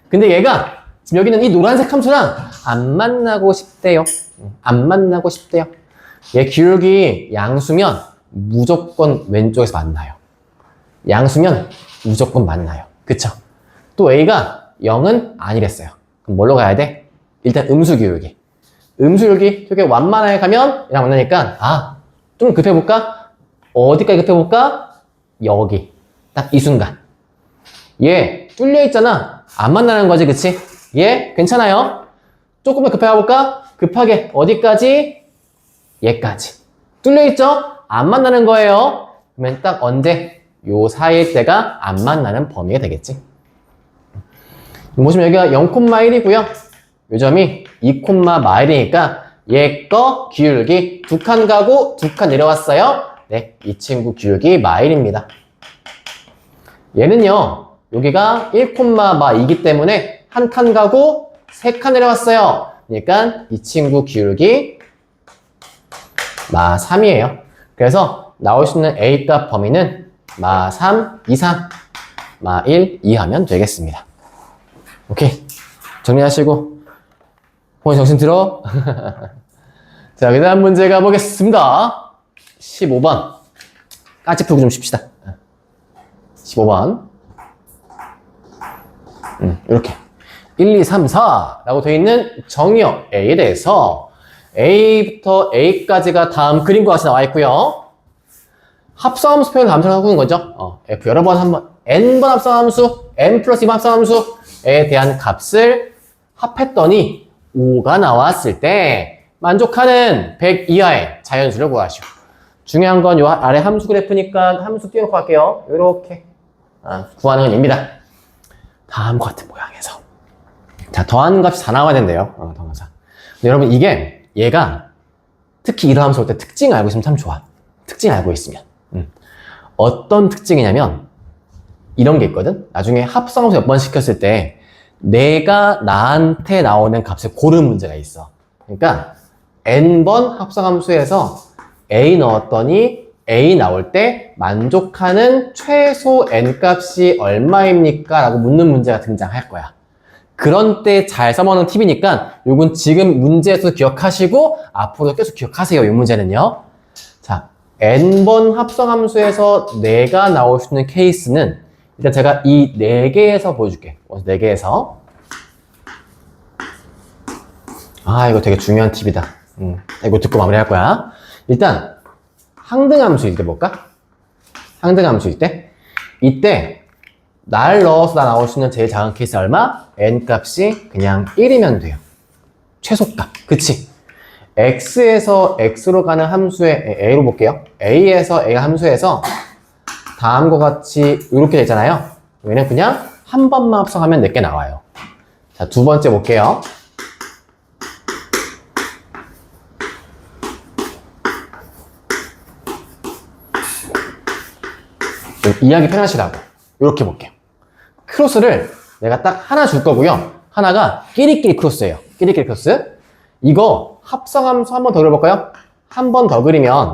근데 얘가 지금 여기는 이 노란색 함수랑 안 만나고 싶대요. 안 만나고 싶대요. 얘 기울기 양수면 무조건 왼쪽에서 만나요. 양수면 무조건 만나요. 그쵸? 또 a가 0은 아니랬어요. 그럼 뭘로 가야 돼? 일단 음수 기울기. 음수 기울기 되게 완만하게 가면 얘랑 만나니까 좀 급해볼까? 어디까지 급해볼까? 여기. 딱 이 순간. 얘 뚫려 있잖아. 안 만나는 거지, 그치? 얘 괜찮아요. 조금 더 급하게 가볼까? 급하게 어디까지? 얘까지. 뚫려 있죠? 안 만나는 거예요. 그러면 딱 언제? 요 사이일 때가 안 만나는 범위가 되겠지. 보시면 여기가 0,1이고요. 요 점이 2,마일이니까 얘 거 기울기 2칸 가고 2칸 내려왔어요. 네, 이 친구 기울기 마일입니다. 얘는요, 여기가 1,마이기 때문에 한 칸 가고 3칸 내려왔어요. 그러니까 이 친구 기울기 마 3이에요. 그래서 나올 수 있는 A값 범위는 마 3 이상, 마 1 이하면 되겠습니다. 오케이. 정리하시고, 본인 정신 들어. 자, 그 다음 문제 가보겠습니다. 15번. 까치 풀고 좀 쉽시다. 15번. 이렇게. 1, 2, 3, 4라고 되어 있는 정의역 A에 대해서 A부터 A까지가 다음 그림과 같이 나와 있고요. 합성함수 표현 다음처럼 하고 있는 거죠. F 여러 번 한번 N번 합성함수, N 플러스 2번 합성함수에 대한 값을 합했더니 5가 나왔을 때 만족하는 100 이하의 자연수를 구하시오. 중요한 건 요 아래 함수 그래프니까 함수 띄워놓고 할게요. 요렇게 구하는 건 입니다. 다음과 같은 모양에서. 자, 더하는 값이 4 나와야 된대요. 더하는 4. 근데 여러분, 얘가 특히 이런 함수 올 때 특징 알고 있으면 참 좋아. 특징 알고 있으면. 어떤 특징이냐면, 이런 게 있거든? 나중에 합성함수 몇 번 시켰을 때, 내가 나한테 나오는 값을 고르는 문제가 있어. 그러니까, n번 합성함수에서 a 넣었더니, a 나올 때 만족하는 최소 n 값이 얼마입니까? 라고 묻는 문제가 등장할 거야. 그런 때 잘 써먹는 팁이니까 요건 지금 문제에서 기억하시고 앞으로도 계속 기억하세요. 이 문제는요. 자, n번 합성함수에서 4가 나올 수 있는 케이스는 일단 제가 이 4개에서 보여줄게. 4개에서. 이거 되게 중요한 팁이다. 이거 듣고 마무리할 거야. 일단 항등함수일 때 볼까? 항등함수일 때 이때 날 넣어서 나 나올 수 있는 제일 작은 케이스 얼마? n 값이 그냥 1이면 돼요. 최소값. 그치? x에서 x로 가는 함수의 a로 볼게요. a에서 a 함수에서 다음과 같이 이렇게 되잖아요. 얘는 그냥 한 번만 합성하면 4개 나와요. 자, 두 번째 볼게요. 이해하기 편하시라고 이렇게 볼게요. 크로스를 내가 딱 하나 줄 거고요. 하나가 끼리끼리 크로스예요. 끼리끼리 크로스. 이거 합성함수 한 번 더 그려볼까요? 한 번 더 그리면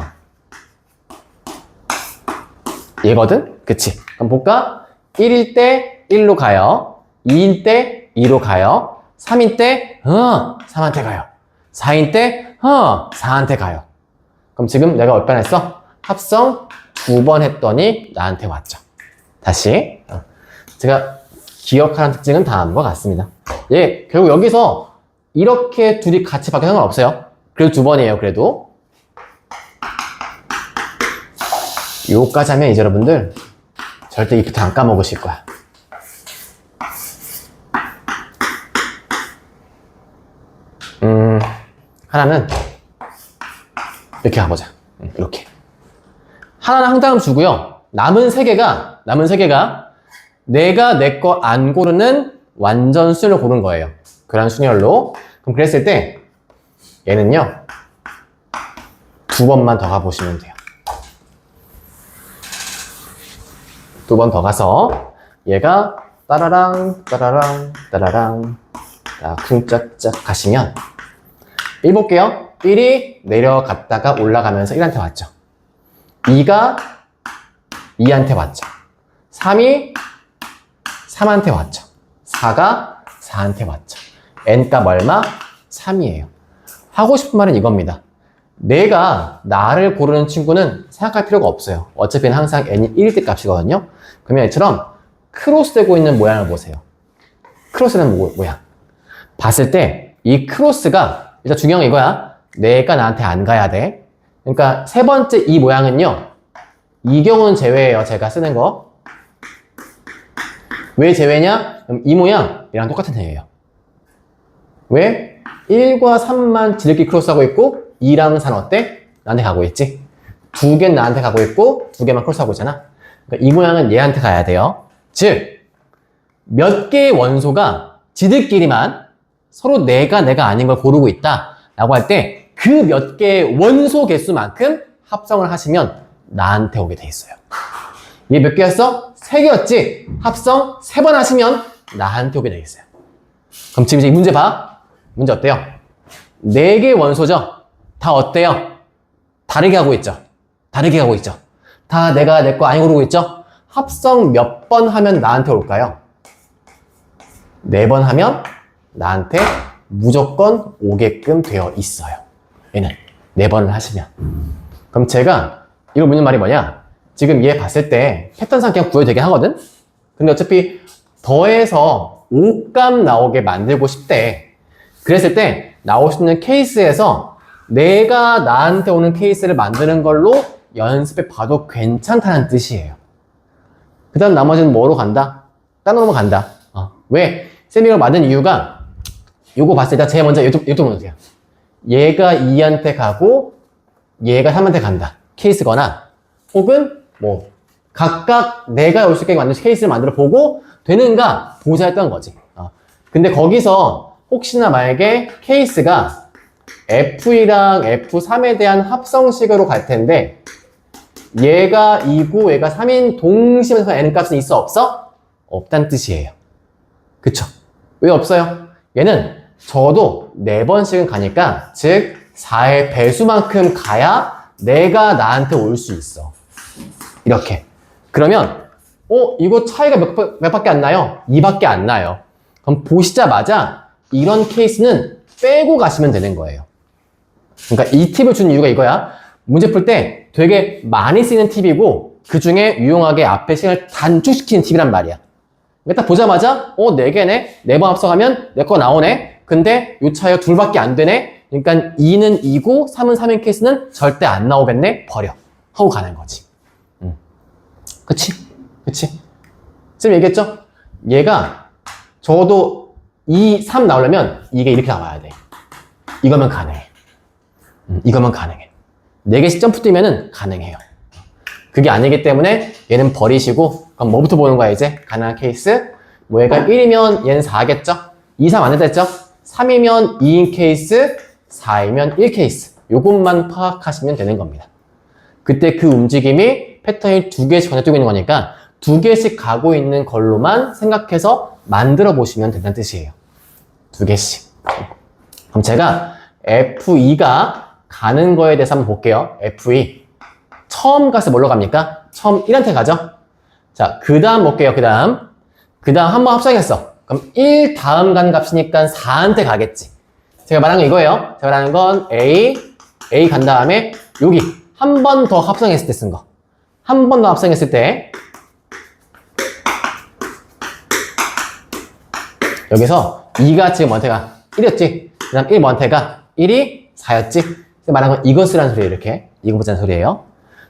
얘거든? 그치? 그럼 볼까? 1일 때 1로 가요. 2인 때 2로 가요. 3인 때 3한테 가요. 4인 때 4한테 가요. 그럼 지금 내가 몇 번 했어? 합성 2번 했더니 나한테 왔죠. 다시. 제가 기억하는 특징은 다음과 같습니다. 예, 결국 여기서 이렇게 둘이 같이 바뀌는 상관없어요. 그래도 2번이에요, 그래도. 요까지 하면 이제 여러분들 절대 이프트 안 까먹으실 거야. 하나는 이렇게 가보자. 이렇게. 하나는 항다음 주고요. 남은 세 개가 내가 내 거 안 고르는 완전 순열로 고른 거예요. 그런 순열로. 그럼 그랬을 때 얘는요. 두 번만 더 가보시면 돼요. 두 번 더 가서 얘가 따라랑 따라랑 따라랑 쿵짝짝 가시면 1 볼게요. 1이 내려갔다가 올라가면서 1한테 왔죠. 2가 2한테 왔죠. 3이 3한테 왔죠. 4가 4한테 왔죠. n값 얼마? 3이에요. 하고 싶은 말은 이겁니다. 내가 나를 고르는 친구는 생각할 필요가 없어요. 어차피 항상 n이 1일 때 값이거든요. 그러면 얘처럼 크로스되고 있는 모양을 보세요. 크로스되는 모양. 봤을 때 이 크로스가 일단 중요한 건 이거야. 내가 나한테 안 가야 돼. 그러니까 세 번째 이 모양은요. 이 경우는 제외예요. 제가 쓰는 거. 왜 제외냐? 그럼 이 모양 얘랑 똑같은 애예요. 왜? 1과 3만 지들끼리 크로스하고 있고 2랑 4는 어때? 나한테 가고 있지. 두 개는 나한테 가고 있고 두 개만 크로스하고 있잖아. 그러니까 이 모양은 얘한테 가야 돼요. 즉, 몇 개의 원소가 지들끼리만 서로 내가 아닌 걸 고르고 있다 라고 할 때 그 몇 개의 원소 개수만큼 합성을 하시면 나한테 오게 돼 있어요. 얘 몇 개였어? 3개였지? 합성 3번 하시면 나한테 오게 돼 있어요. 그럼 지금 이제 이 문제 봐. 문제 어때요? 4개의 원소죠? 다 어때요? 다르게 하고 있죠? 다르게 하고 있죠? 다 내가 내 거 아니 고르고 있죠? 합성 몇 번 하면 나한테 올까요? 4번 하면 나한테 무조건 오게끔 되어 있어요. 얘는 4번을 하시면. 그럼 제가 이거 묻는 말이 뭐냐? 지금 얘 봤을 때 패턴상 그냥 구해도 되긴 하거든? 근데 어차피 더해서 5값 나오게 만들고 싶대. 그랬을 때 나올 수 있는 케이스에서 내가 나한테 오는 케이스를 만드는 걸로 연습해 봐도 괜찮다는 뜻이에요. 그 다음 나머지는 뭐로 간다? 다른 놈으로 간다. 왜? 쌤이 이걸 만든 이유가 요거 봤을 때 제일 먼저 이것도 보세요. 얘가 2한테 가고 얘가 3한테 간다. 케이스거나 혹은 뭐 각각 내가 올 수 있게 만든 케이스를 만들어 보고 되는가 보자 했던 거지. 근데 거기서 혹시나 만약에 케이스가 F2랑 F3에 대한 합성식으로 갈 텐데 얘가 2고 얘가 3인 동시면서 n값은 있어 없어? 없다는 뜻이에요. 그쵸? 왜 없어요? 얘는 적어도 4번씩은 가니까 즉 4의 배수만큼 가야 내가 나한테 올 수 있어. 이렇게. 그러면 이거 차이가 몇 밖에 안 나요? 2밖에 안 나요. 그럼 보시자마자 이런 케이스는 빼고 가시면 되는 거예요. 그러니까 이 팁을 준 이유가 이거야. 문제 풀 때 되게 많이 쓰이는 팁이고 그 중에 유용하게 앞에 시간을 단축시키는 팁이란 말이야. 딱 보자마자 4개네? 4번 합성하면 내 거 나오네? 근데 요 차이가 둘밖에 안 되네? 그러니까 2는 2고 3은 3인 케이스는 절대 안 나오겠네? 버려. 하고 가는 거지. 그치? 그치? 쌤 얘기했죠? 얘가 적어도 2, 3 나오려면 이게 이렇게 나와야 돼. 이거면 가능해. 이거면 가능해. 4개씩 점프 뛰면은 가능해요. 그게 아니기 때문에 얘는 버리시고 그럼 뭐부터 보는 거야 이제? 가능한 케이스. 뭐 얘가 1이면 얘는 4겠죠? 2, 3 안 했다 했죠? 3이면 2인 케이스, 4이면 1 케이스. 요것만 파악하시면 되는 겁니다. 그때 그 움직임이 패턴이 2개씩 건너뛰고 있는 거니까 2개씩 가고 있는 걸로만 생각해서 만들어 보시면 된다는 뜻이에요. 2개씩. 그럼 제가 F2가 가는 거에 대해서 한번 볼게요. F2. 처음 가서 뭘로 갑니까? 처음 1한테 가죠? 자, 그 다음 볼게요. 그 다음 한번 합성했어. 그럼 1 다음 간 값이니까 4한테 가겠지. 제가 말한 건 이거예요. 제가 말하는 건 A 간 다음에 여기 한 번 더 합성했을 때 쓴 거. 한 번 더 합성했을 때 여기서 2가 지금 뭐한테 가? 1이었지? 그 다음 1 뭐한테 가? 1이 4였지? 제가 말한 건 이거 쓰라는 소리예요. 이렇게. 이거 보자는 소리예요.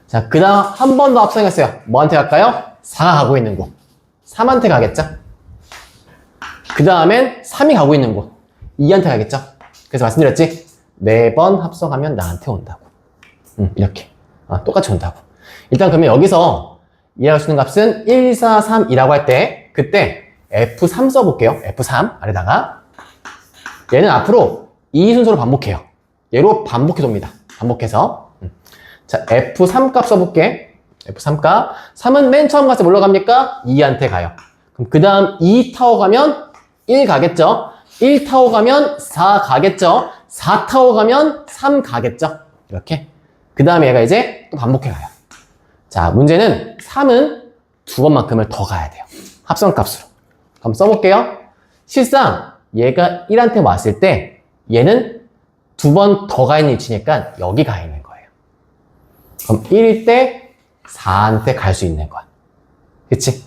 자, 그 다음 한 번 더 합성했어요. 뭐한테 갈까요? 4가 가고 있는 곳. 3한테 가겠죠? 그 다음엔 3이 가고 있는 곳. 2한테 가겠죠? 그래서 말씀드렸지? 4번 합성하면 나한테 온다고. 이렇게. 똑같이 온다고. 일단 그러면 여기서 이해할 수 있는 값은 1, 4, 3이라고 할 때, 그때 F3 써볼게요. F3 아래다가. 얘는 앞으로 이 순서로 반복해요. 얘로 반복해 돕니다. 반복해서. 자, F3 값 써볼게. F3 값. 3은 맨 처음 갔을 때 뭘로 갑니까? 2한테 가요. 그럼 그 다음 2 타워 가면 1 가겠죠? 1 타워 가면 4 가겠죠? 4 타워 가면 3 가겠죠? 이렇게. 그 다음에 얘가 이제 또 반복해 가요. 자, 문제는 3은 2번만큼을 더 가야 돼요. 합성값으로. 그럼 써볼게요. 실상 얘가 1한테 왔을 때 얘는 2번 더 가 있는 위치니까 여기 가 있는 거예요. 그럼 1일 때 4한테 갈 수 있는 거야. 그치?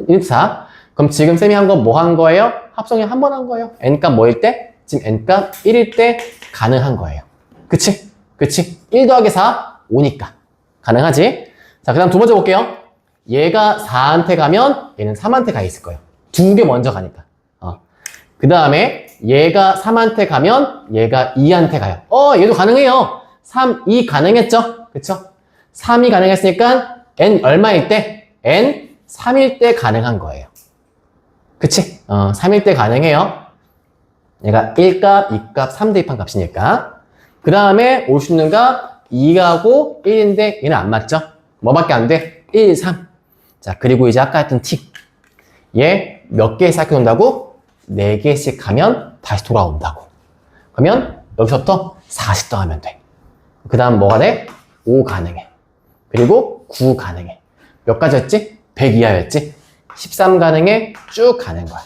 1, 4. 그럼 지금 쌤이 한 건 뭐 한 거예요? 합성이 한 번 한 거예요. n값 뭐일 때? 지금 n값 1일 때 가능한 거예요. 그치? 그치? 1 더하기 4, 5니까. 가능하지? 자, 그 다음 두 번째 볼게요. 얘가 4한테 가면 얘는 3한테 가 있을 거예요. 두 개 먼저 가니까. 그 다음에 얘가 3한테 가면 얘가 2한테 가요. 얘도 가능해요. 3, 2 가능했죠? 그쵸? 3이 가능했으니까 n 얼마일 때? n 3일 때 가능한 거예요. 그치? 3일 때 가능해요. 얘가 1값, 2값, 3 대입한 값이니까. 그 다음에 올 수 있는 값 2하고 1인데 얘는 안 맞죠? 뭐밖에 안 돼? 1, 3. 자, 그리고 이제 아까 했던 틱. 얘 몇 개 쌓여 온다고? 4개씩 가면 다시 돌아온다고. 그러면 여기서부터 40 더하면 돼. 그 다음 뭐가 돼? 5 가능해. 그리고 9 가능해. 몇 가지였지? 100 이하였지? 13 가능해. 쭉 가는 거야.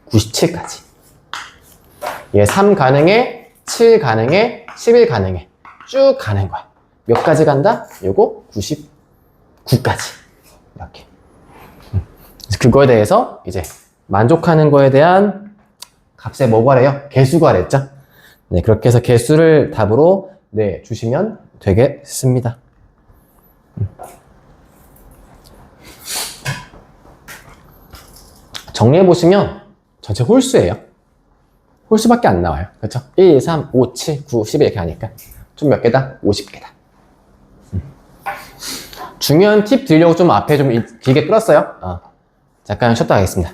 97까지. 얘 3 가능해. 7 가능해. 11 가능해. 쭉 가는 거야. 몇 가지 간다? 요거 99까지. 이렇게. 그거에 대해서 이제 만족하는 거에 대한 값에 뭐 구하래요? 개수 구하랬죠? 네, 그렇게 해서 개수를 답으로 주시면 되겠습니다. 정리해보시면 전체 홀수예요. 홀수밖에 안 나와요. 그렇죠? 1, 3, 5, 7, 9, 10 이렇게 하니까 좀 몇 개다? 50개다. 중요한 팁 드리려고 좀 앞에 좀 길게 끌었어요. 잠깐 쉬었다 가겠습니다.